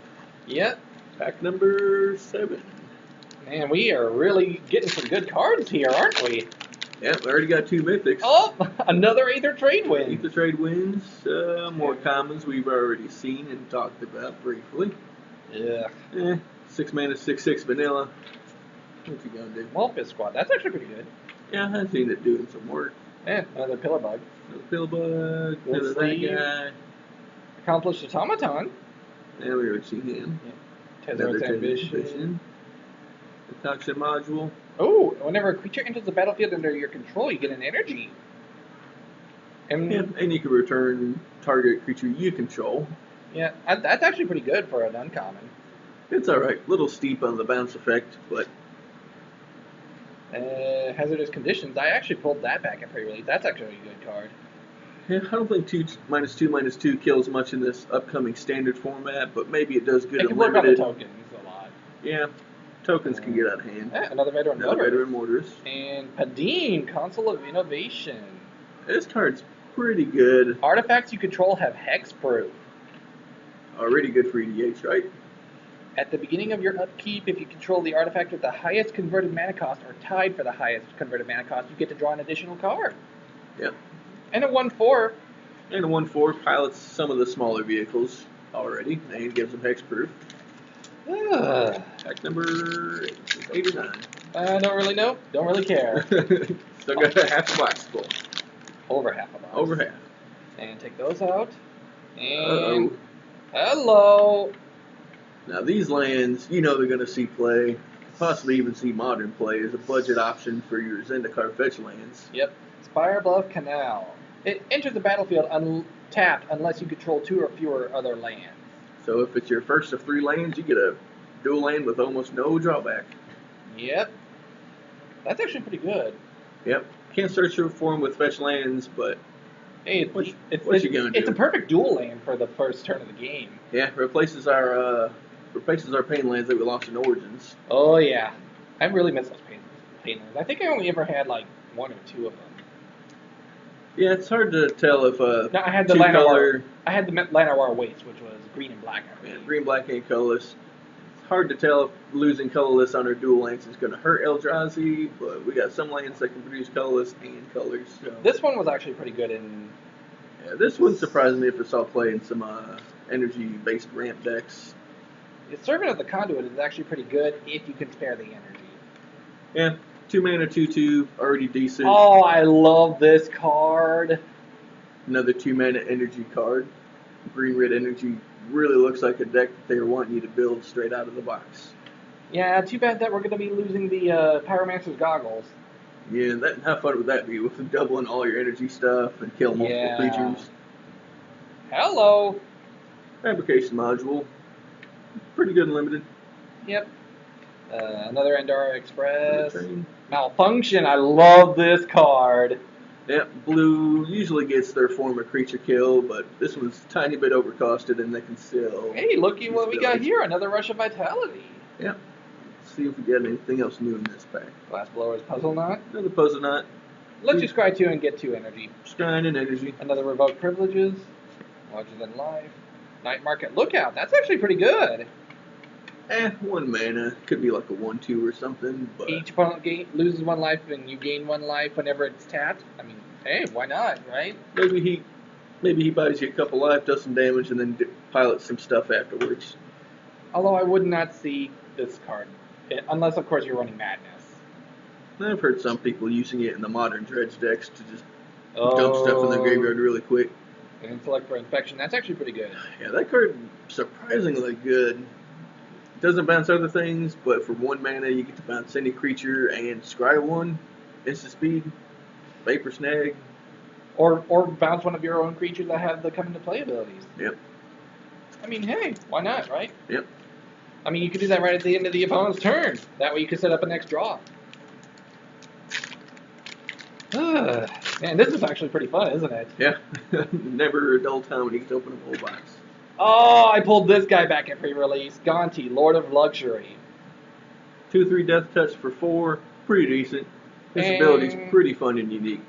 Yep. Pack number 7. Man, we are really getting some good cards here, aren't we? Yep, we already got 2 mythics. Oh, another Aether Trade win. Aether Trade wins. More commons we've already seen and talked about briefly. Yeah. 6 mana, 6/6 vanilla. What you gonna do? Molfist Squad. That's actually pretty good. Yeah, I've seen it doing some work. Another Pillar Bug. Another Pillar Bug. Another that guy. Accomplished Automaton. Yeah, we already seen him. Yeah. Tezzer's Ambition. The Toxin Module. Oh, whenever a creature enters the battlefield under your control, you get an energy. And you can return target creature you control. Yeah, that's actually pretty good for an uncommon. It's alright. Little steep on the bounce effect, but... Hazardous Conditions. I actually pulled that back at pre-release. That's actually a good card. Yeah, I don't think 2/2/2 kills much in this upcoming standard format, but maybe it does good in limited. It can work on the tokens a lot. Yeah, tokens can get out of hand. Another Veteran Mortars. And Padim, Console of Innovation. This card's pretty good. Artifacts you control have hexproof. Already good for EDH, right? At the beginning of your upkeep, if you control the artifact with the highest converted mana cost or tied for the highest converted mana cost, you get to draw an additional card. Yep. And a 1/4. And a 1/4 pilots some of the smaller vehicles already, and gives them hexproof. Pack number 8 or 9. I don't really know. Don't really care. Still got half a box full. Over half a box. Over half. And take those out. And hello. Now these lands, you know they're going to see play, possibly even see modern play as a budget option for your Zendikar fetch lands. Yep. Spire Bluff Canal. It enters the battlefield untapped unless you control 2 or fewer other lands. So if it's your first of 3 lands, you get a dual land with almost no drawback. Yep. That's actually pretty good. Yep. Can't search for them with fetch lands, but hey, what you gonna do? It's a perfect dual land for the first turn of the game. Yeah, replaces our pain lands that we lost in Origins. Oh yeah, I really miss those pain lands. I think I only ever had like 1 or 2 of them. Yeah, it's hard to tell if no, I had the Llanowar Waste, which was green and black. Yeah, green, black, and colorless. hard to tell if losing colorless on our dual lance is going to hurt Eldrazi, but we got some lands that can produce colorless and colors. So. This one was actually pretty good in. Yeah, this one surprised me if it saw play in some energy-based ramp decks. The Servant of the Conduit is actually pretty good if you can spare the energy. Yeah, 2 mana, 2/2, already decent. Oh, I love this card. Another 2 mana energy card. Green-red energy really looks like a deck that they were wanting you to build straight out of the box. Yeah, too bad that we're going to be losing the Pyromancer's Goggles. Yeah, how fun would that be with doubling all your energy stuff and kill multiple creatures? Hello. Fabrication module. Pretty good and limited. Yep. Another Endara Express. Malfunction. I love this card. Yep, blue usually gets their form of creature kill, but this one's a tiny bit overcosted and they can still... Hey, looky what we got here. Another Rush of Vitality. Yep. Let's see if we get anything else new in this pack. Glassblower's Puzzle Knot. Another Puzzle Knot. Let you scry 2 and get 2 energy. Scrying and energy. Another Revoke Privileges. Larger than life. Night Market Lookout. That's actually pretty good. 1 mana. Could be like a 1/2 or something. But each opponent loses 1 life and you gain 1 life whenever it's tapped. I mean, hey, why not, right? Maybe he buys you a couple life, does some damage, and then pilots some stuff afterwards. Although I would not see this card, unless of course you're running Madness. I've heard some people using it in the modern dredge decks to just dump stuff in the graveyard really quick. And select for Infection. That's actually pretty good. Yeah, that card surprisingly good. It doesn't bounce other things, but for 1 mana you get to bounce any creature and scry 1, instant speed, vapor snag. Or bounce one of your own creatures that have the come into play abilities. Yep. I mean, hey, why not, right? Yep. I mean, you could do that right at the end of the opponent's turn. That way you could set up a next draw. Man, this is actually pretty fun, isn't it? Yeah. Never a dull time when you get to open a whole box. Oh, I pulled this guy back at pre-release. Gonti, Lord of Luxury. 2/3 Death Touch for 4. Pretty decent. His ability's pretty fun and unique.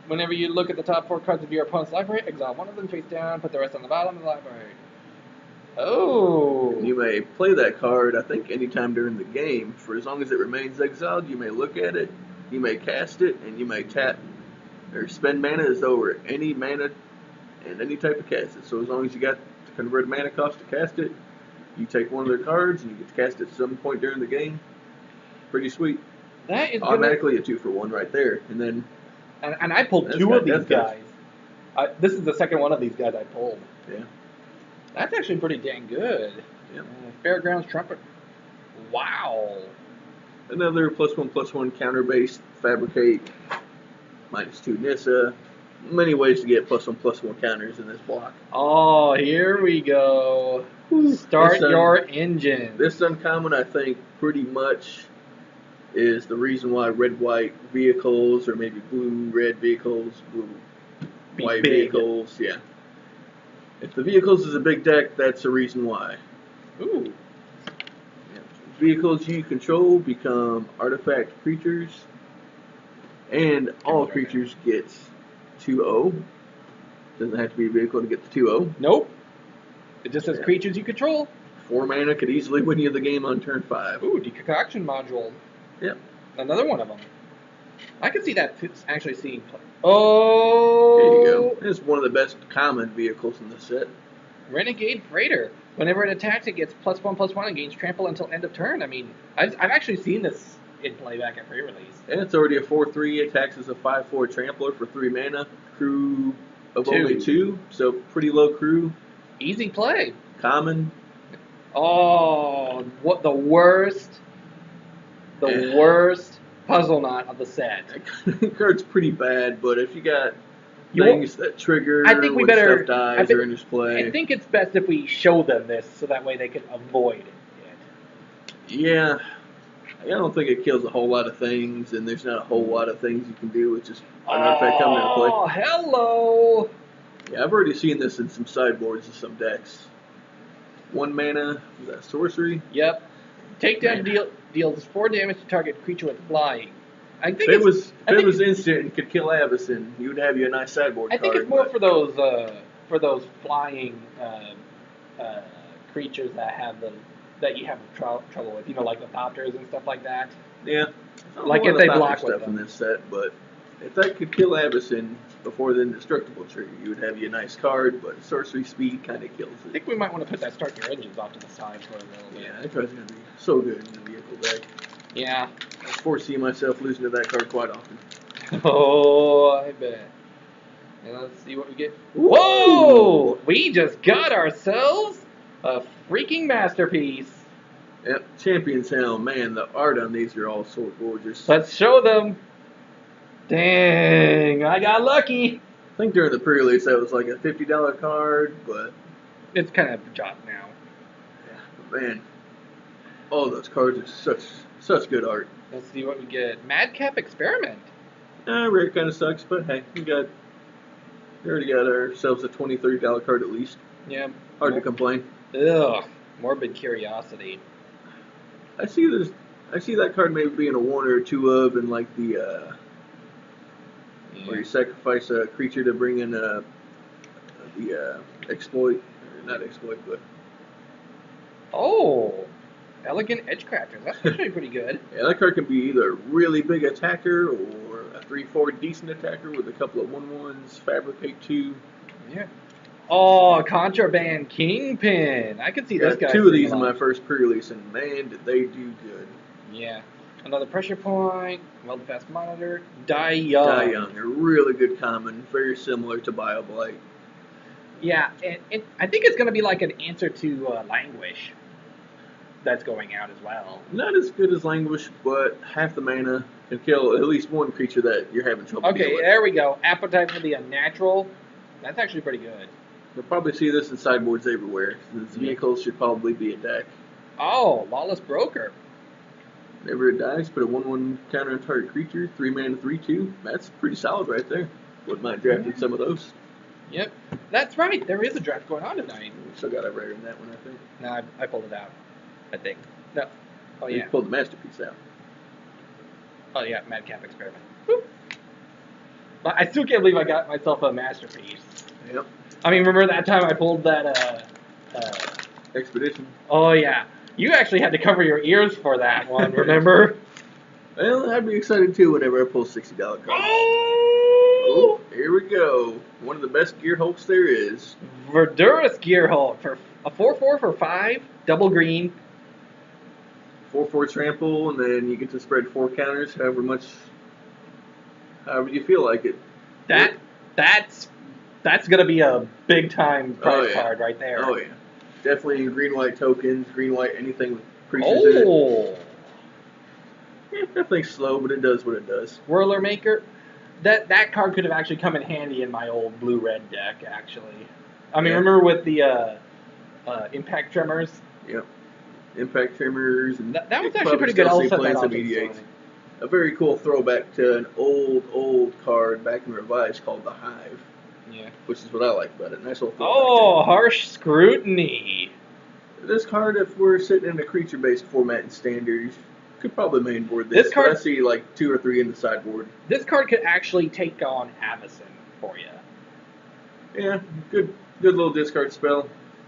Whenever you look at the top 4 cards of your opponent's library, exile 1 of them face down, put the rest on the bottom of the library. Oh. You may play that card, I think, anytime during the game. For as long as it remains exiled, you may look at it, you may cast it, and you may tap or spend mana as though it were any mana and any type of cast it. So as long as you got to convert mana cost to cast it, you take one of their cards and you get to cast it at some point during the game. Pretty sweet. That is automatically a 2-for-1 right there. And then and I pulled 2 of these guys. This is the second one of these guys I pulled. Yeah. That's actually pretty dang good. Yep. Fairgrounds Trumpet. Wow. Another +1/+1 counter-based Fabricate. -2 Nissa. Many ways to get +1/+1 counters in this block. Oh, here we go. Start your engine. This uncommon, I think, pretty much is the reason why red-white vehicles, or maybe blue-red vehicles, blue-white vehicles, yeah. If the vehicles is a big deck, that's the reason why. Ooh. Yeah. Vehicles you control become artifact creatures, and all creatures get 2/0. Doesn't have to be a vehicle to get the 2/0. Nope. It just says creatures you control. 4 mana could easily win you the game on turn 5. Ooh, deconcoction module. Yep. Another one of them. I could see that actually seeing play. Oh! There you go. It's one of the best common vehicles in the set. Renegade Freighter. Whenever it attacks, it gets +1/+1 and gains trample until end of turn. I mean, I've actually seen this in play back at pre-release. And it's already a 4/3. Attacks as a 5/4 trampler for 3 mana. Crew of only 2, so pretty low crew. Easy play. Common. Oh, what the worst puzzle knot of the set. That card's pretty bad, but if you got things that trigger I think we when better, stuff dies or enters play. I think it's best if we show them this so that way they can avoid it. Yeah. I don't think it kills a whole lot of things, and there's not a whole lot of things you can do with just an artifact coming into play. Oh, hello! Yeah, I've already seen this in some sideboards of some decks. 1 mana, is that sorcery? Yep. Takedown deals 4 damage to target creature with flying. I think if it was instant and could kill Avacyn, you would have you a nice sideboard card. I think it's more for those flying creatures that have that you have trouble with. You know, like the Thopters and stuff like that. Yeah. Like if they block with stuff them. in this set, but if that could kill Avacyn before the indestructible tree, you would have you a nice card, but sorcery speed kind of kills I it. think we might want to put that start your engines off to the side for a little bit. Yeah, that card's going to be so good in the vehicle deck. Yeah. I foresee myself losing to that card quite often. Oh, I bet. And let's see what we get. Whoa! Whoa! We just got ourselves a freaking masterpiece. Yep, Champion Sound. Man, the art on these are all so gorgeous. Let's show them. Dang, I got lucky. I think during the pre-release that was like a $50 card, but It's kind of dropped now. yeah, but man, all those cards are such good art. Let's see what we get. Madcap Experiment. Rare kind of sucks, but hey, we already got ourselves a $20, $30 card at least. Yeah. Hard to complain. Ugh. Morbid Curiosity. I see that card maybe being a one or two of, and like the where you sacrifice a creature to bring in the exploit, or not exploit, but Oh, Elegant Edgecrafters. That's actually pretty good. yeah, that card can be either a really big attacker or a 3/4 decent attacker with a couple of 1/1s, Fabricate 2. Yeah. Oh, Contraband Kingpin. I could see this guy. Two of these in my first pre-release, and man, did they do good. Yeah. Another Pressure Point, Weldfast Monitor, Die Young. Die Young, a really good common, very similar to BioBlight. Yeah, and I think it's going to be like an answer to Languish that's going out as well. Not as good as Languish, but half the mana can kill at least one creature that you're having trouble Okay, with. there we go. Appetite for the Unnatural. That's actually pretty good. You'll probably see this in sideboards everywhere. These vehicles should probably be a deck. Oh, Lawless Broker. Whenever it dies, put a 1/1 counter on target creature, 3 mana, 3/2. That's pretty solid right there. Wouldn't mind drafting some of those. Yep, that's right. There is a draft going on tonight. We still got a rare in that one, I think. No, I pulled it out. I think. No. Oh, You yeah. pulled the masterpiece out. Oh, yeah, Madcap Experiment. Woo. But I still can't believe I got myself a masterpiece. Yep. I mean, remember that time I pulled that, Expedition. oh, yeah. You actually had to cover your ears for that one, remember? Well, I'd be excited too whenever I pull $60 cards. Oh! Here we go. One of the best gear hulks there is. Verdurous Gear Hulk for a 4/4 for 5, double green. 4/4 trample, and then you get to spread 4 counters, however you feel like it. That's gonna be a big time prize card right there. Oh yeah, definitely green white tokens, green white anything with creatures in it. Oh, Yeah, definitely slow, but it does what it does. Whirler Maker. That card could have actually come in handy in my old blue-red deck. Actually, I mean, remember with the Impact Tremors? Yep. Impact Tremors and that was actually pretty good. I'll set that off to the side. A very cool throwback to an old card back in Revised called the Hive. Yeah. Which is what I like about it. Nice little throwback. Oh, Harsh Scrutiny. This card, if we're sitting in a creature-based format in Standard, could probably mainboard this. This card, but I see like 2 or 3 in the sideboard. This card could actually take on Avacyn for you. Yeah, good little discard spell.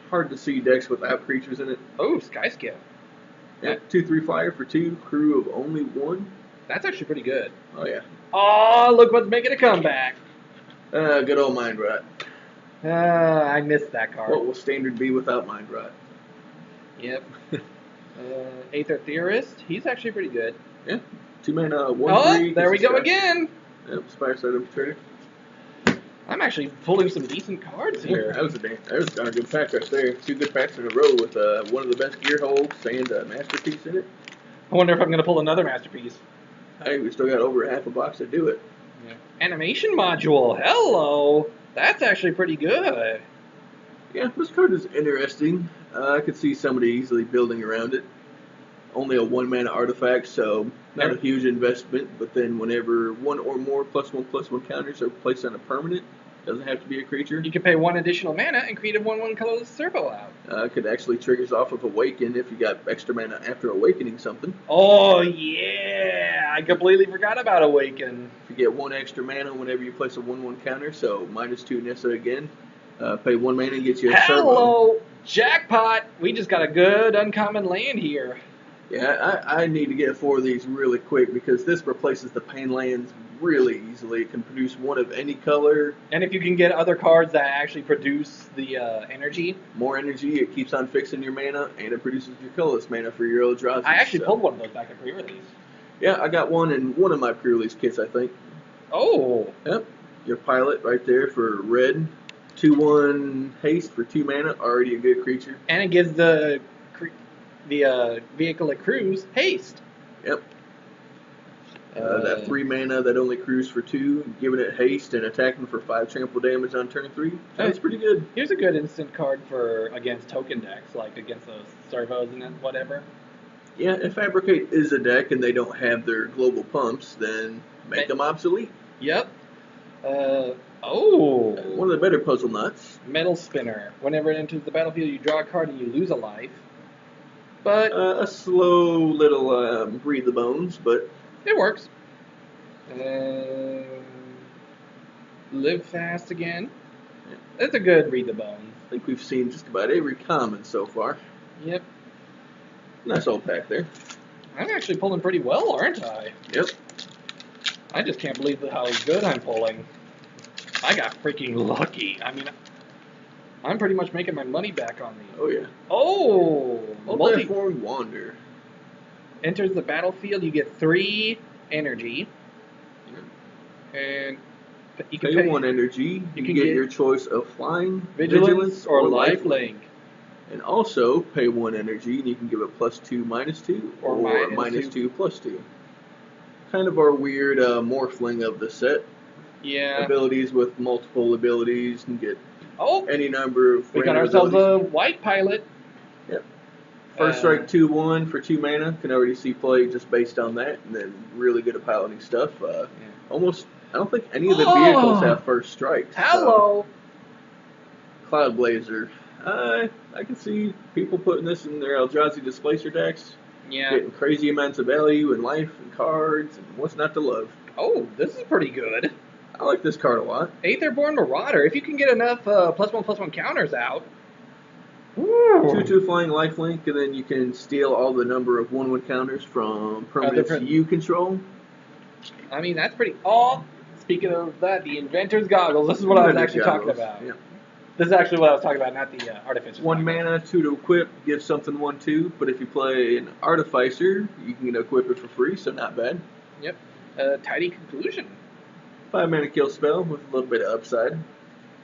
Hard to see decks without creatures in it. Oh, Skyscale. Yeah, 2/3 flyer for 2, crew of only 1. That's actually pretty good. Oh yeah. Oh, look what's making a comeback. Good old Mind Rot. I missed that card. What will Standard be without Mind Rot? Yep. Aether Theorist. He's actually pretty good. Yeah. 2 mana, 1/3. Oh, there we go again. Yep, Spire Side Infiltrator. I'm actually pulling some decent cards here. That was a darn good pack right there. 2 good packs in a row with one of the best gear hulks and a masterpiece in it. I wonder if I'm going to pull another masterpiece. Hey, we still got over half a box to do it. Yeah. Animation module. Hello. That's actually pretty good. Yeah, this card is interesting. I could see somebody easily building around it. Only a 1 mana artifact, so not a huge investment. But then whenever 1 or more +1/+1 counters are placed on a permanent, doesn't have to be a creature. You can pay 1 additional mana and create a 1/1 colorless Serpo out. Could actually triggers off of Awaken if you got extra mana after awakening something. Oh, yeah. I completely forgot about Awaken. If you get 1 extra mana whenever you place a 1/1 counter, so -2 Nissa again. Pay 1 mana and get you a Hello. Jackpot! We just got a good uncommon land here. Yeah, I need to get 4 of these really quick because this replaces the pain lands really easily. It can produce one of any color. And if you can get other cards that actually produce the energy. More energy, it keeps on fixing your mana, and it produces your colorless mana for your Eldrazi. I actually pulled one of those back at pre-release. Yeah, I got one in one of my pre-release kits, I think. Oh. Yep. Your pilot right there for red. 2/1 haste for 2 mana, already a good creature. And it gives the vehicle that crews haste. Yep. That 3 mana that only crews for 2, giving it haste and attacking for 5 trample damage on turn 3. That's pretty good. Here's a good instant card for against token decks, like against those servos and whatever. Yeah, if Fabricate is a deck and they don't have their global pumps, then make them obsolete. Yep. One of the better puzzle nuts. Metal Spinner. Whenever it enters the battlefield, you draw a card and you lose a life. But a slow little breathe the bones, but it works. Live fast again. Yeah. That's a good read the bones. I think we've seen just about every common so far. Yep. Nice old pack there. I'm actually pulling pretty well, aren't I? Yep. I just can't believe how good I'm pulling. I got freaking lucky. I mean, I'm pretty much making my money back on these. Oh, yeah. Oh! Multiform Wander. Enters the battlefield, you get 3 energy. Yeah. And you can pay 1 energy. You can get your choice of flying, vigilance or lifelink. And also pay 1 energy, and you can give it +2, -2, or -2, +2. Kind of our weird morphling of the set. Yeah. Abilities with multiple abilities and get any number of. We got ourselves a white pilot. Yep. First strike 2/1 for 2 mana. Can already see play just based on that, and then really good at piloting stuff. Almost, I don't think any of the vehicles have first strikes. Hello. So. Cloud Blazer. I can see people putting this in their Eldrazi Displacer decks. Yeah. Getting crazy amounts of value and life and cards and what's not to love. Oh, this is pretty good. I like this card a lot. Aetherborn Marauder. If you can get enough +1/+1 counters out. 2/2 flying lifelink, and then you can steal all the number of 1/1 counters from permanents you control. I mean, that's pretty. Oh, speaking of that, the Inventor's Goggles. This is what I was actually talking about. Yeah. This is actually what I was talking about, not the Artificer. 1 mana, 2 to equip, give something 1/2. But if you play an Artificer, you can equip it for free, so not bad. Yep. Tidy Conclusion. 5 mana kill spell with a little bit of upside.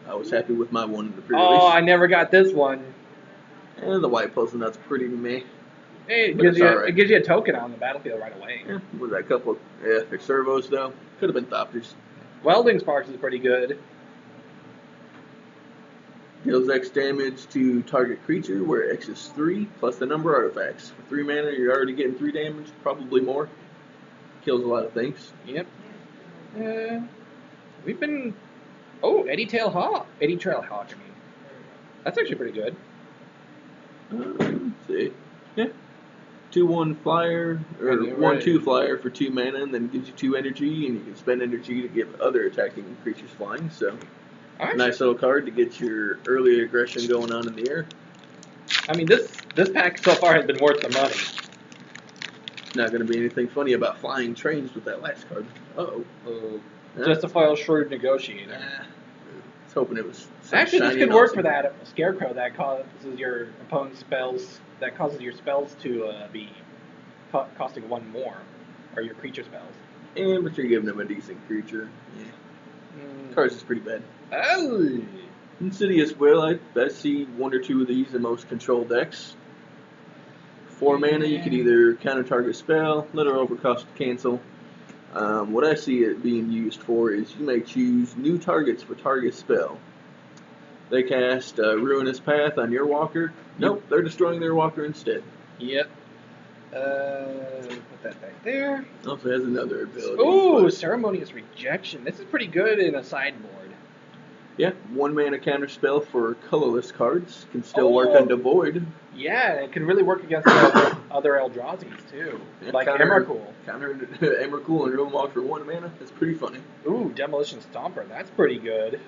I was happy with my one in the pre-release. Oh, I never got this one. And the white puzzle nut's pretty meh. Hey, it gives you a token on the battlefield right away. Yeah, with that couple. Yeah, they're servos though. Could have been Thopters. Welding Sparks is pretty good. Deals X damage to target creature, where X is 3 plus the number of artifacts. For 3 mana, you're already getting 3 damage, probably more. Kills a lot of things. Yep. We've been. Oh, Eddie Trail Hawk. I mean, that's actually pretty good. Let's see. Yeah. 2/1 flyer, or 1/2 flyer for 2 mana, and then gives you 2 energy, and you can spend energy to give other attacking creatures flying. So, nice little card to get your early aggression going on in the air. I mean, this pack so far has been worth the money. Not going to be anything funny about flying trains with that last card. Justifiable Shrewd Negotiator. I was hoping it was. Actually, this could work for that Scarecrow that causes your opponent's spells. That causes your spells to be costing 1 more, or your creature spells. Yeah, but you're giving them a decent creature. Yeah. Cards is pretty bad. Oh. Insidious Will. I see 1 or 2 of these in most control decks. 4 mana, you could either counter target spell, let her overcost to cancel. What I see it being used for is you may choose new targets for target spell. They cast Ruinous Path on your walker. Nope, they're destroying their walker instead. Yep. Put that back there. Also has another ability. Ooh, Ceremonious Rejection. This is pretty good in a sideboard. Yeah, 1 mana counter spell for colorless cards. Can still work on Devoid. Yeah, it can really work against other Eldrazi's too. Yeah, like Emrakul. Counter Emrakul and Realm Walk for 1 mana. That's pretty funny. Ooh, Demolition Stomper. That's pretty good.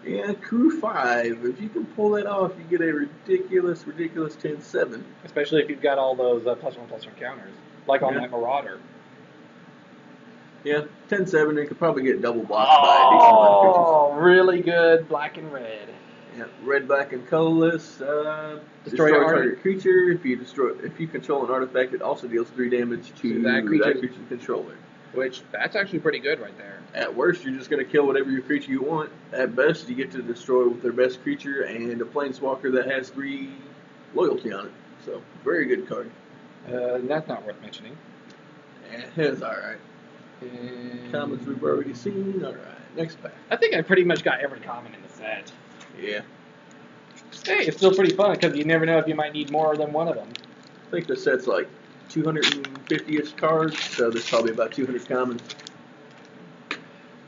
Yeah, Crew 5. If you can pull that off, you get a ridiculous 10-7. Especially if you've got all those +1/+1 counters, like on Yeah. that Marauder. Yeah, 10-7, and could probably get double blocked by a decent amount of creatures. Oh, really good black and red. Yeah, red, black, and colorless. Destroy Target creature. If you control an artifact, it also deals 3 damage to that creature's controller. Which, that's actually pretty good right there. At worst, you're just going to kill whatever your creature you want. At best, you get to destroy with their best creature and a planeswalker that has 3 loyalty on it. So, very good card. That's not worth mentioning. It's alright. Commons we've already seen. Alright, next pack. I think I pretty much got every common in the set. Yeah. Hey, it's still pretty fun because you never know if you might need more than one of them. I think the set's like 250-ish cards, so there's probably about 200 commons.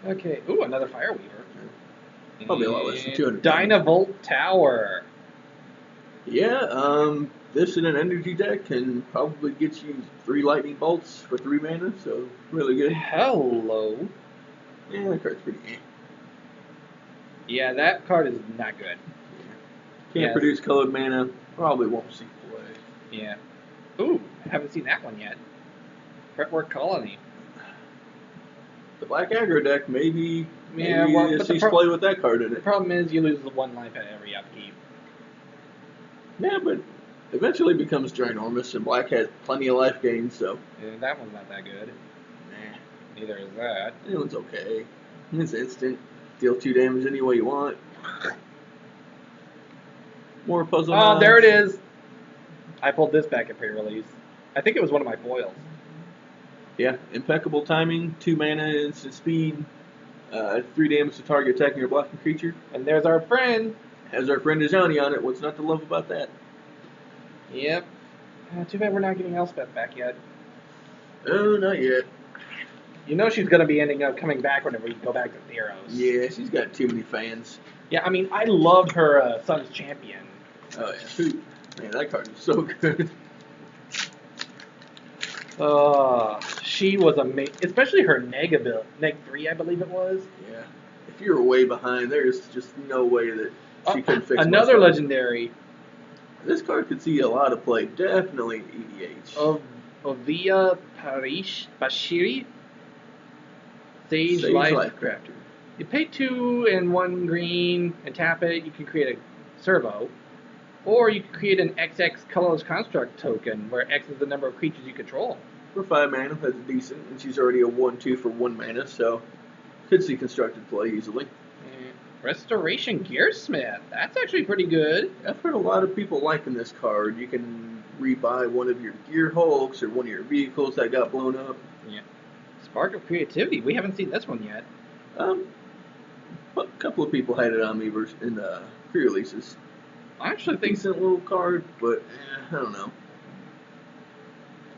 Okay. Ooh, another Fireweaver. Probably a lot less than 200. Dynavolt Tower. Yeah, this in an energy deck can probably get you 3 lightning bolts for 3 mana, so really good. Hello. Yeah, that card's pretty Yeah, that card is not good. Can't produce colored mana, probably won't see play. Yeah. Ooh, haven't seen that one yet. Fretwork Colony. The black aggro deck, maybe but sees play with that card in The it. problem is you lose the 1 life at every upkeep. Yeah, but eventually becomes ginormous, and black has plenty of life gain, so. Yeah, that one's not that good. Nah. Neither is that. That one's okay. It's instant. Deal 2 damage any way you want. More puzzle. Oh, there it is. I pulled this back at pre-release. I think it was one of my foils. Yeah, impeccable timing, 2 mana, instant speed, 3 damage to target attacking or blocking creature. And there's our friend. Has our friend Ajani on it. What's not to love about that? Yep. Too bad we're not getting Elspeth back yet. Oh, not yet. You know she's going to be ending up coming back whenever we go back to Theros. Yeah, she's got too many fans. Yeah, I mean, I loved her Sun's Champion. Oh, yeah. Man, that card is so good. She was amazing. Especially her Neg 3, I believe it was. Yeah. If you're way behind, there's just no way that she could fix another legendary. This card could see a lot of play. Definitely EDH. Ovia Bashiri. Sage Life Crafter. You pay 2 and 1 green and tap it. You can create a servo. Or you can create an XX colorless construct token, where X is the number of creatures you control. For 5 mana, that's decent. And she's already a 1/2 for 1 mana, so could see constructed play easily. Restoration Gearsmith. That's actually pretty good. I've heard a lot of people liking this card. You can rebuy one of your Gear Hulks or one of your vehicles that got blown up. Yeah. Spark of Creativity. We haven't seen this one yet. A couple of people had it on me in the pre-releases. I actually think Decent little card, but I don't know.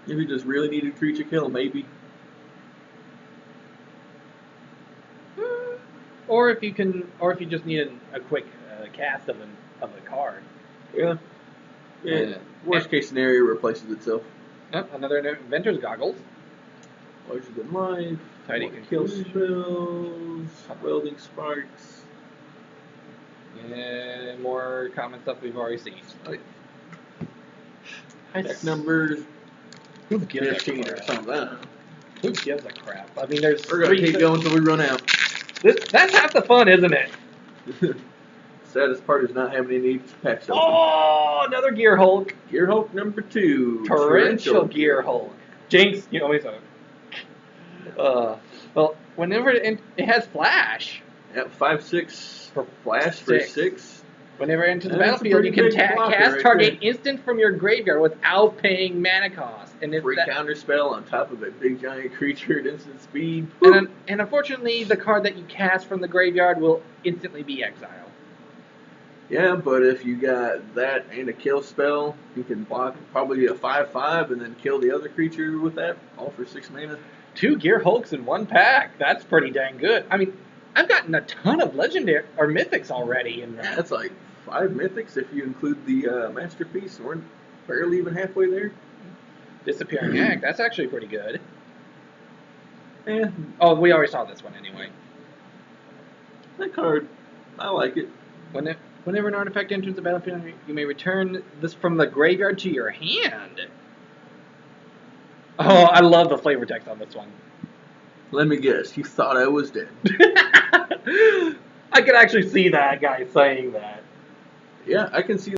If you just really needed creature kill, maybe. Or if you just need a quick cast of a card. Yeah. Worst case scenario replaces itself. Another Inventor's Goggles. Larger than life. Tidy kill Conclusion. spells. Welding sparks. And more common stuff we've already seen. Oh, yeah. Deck numbers. Who gives a 15 or crap? something. Who gives a crap? I mean, there's. We're gonna keep going until we run out. That's half the fun, isn't it? Saddest part is not having any packs open. Oh, another Gear Hulk. Gear Hulk number 2. Torrential Gear Hulk. Jinx, you always have. Well, whenever it has flash. Yep, 5/6 for flash for 6. Whenever it enters the That's a battlefield, you pretty can big blocker cast right target there. instant from your graveyard without paying mana cost. And if Free counter spell on top of a big giant creature at instant speed. and unfortunately, the card that you cast from the graveyard will instantly be exiled. Yeah, but if you got that and a kill spell, you can block probably a 5/5 and then kill the other creature with that, all for 6 mana. 2 Gear Hulks in 1 pack. That's pretty dang good. I mean, I've gotten a ton of legendary or mythics already. That's like 5 mythics if you include the masterpiece. We're barely even halfway there. Disappearing Act. That's actually pretty good. Yeah, Oh, we already saw this one anyway. that card I like it. Whenever an artifact enters the battlefield, you may return this from the graveyard to your hand. Oh, I love the flavor text on this one. Let me guess, you thought I was dead. I could actually see that guy saying that. Yeah, I can see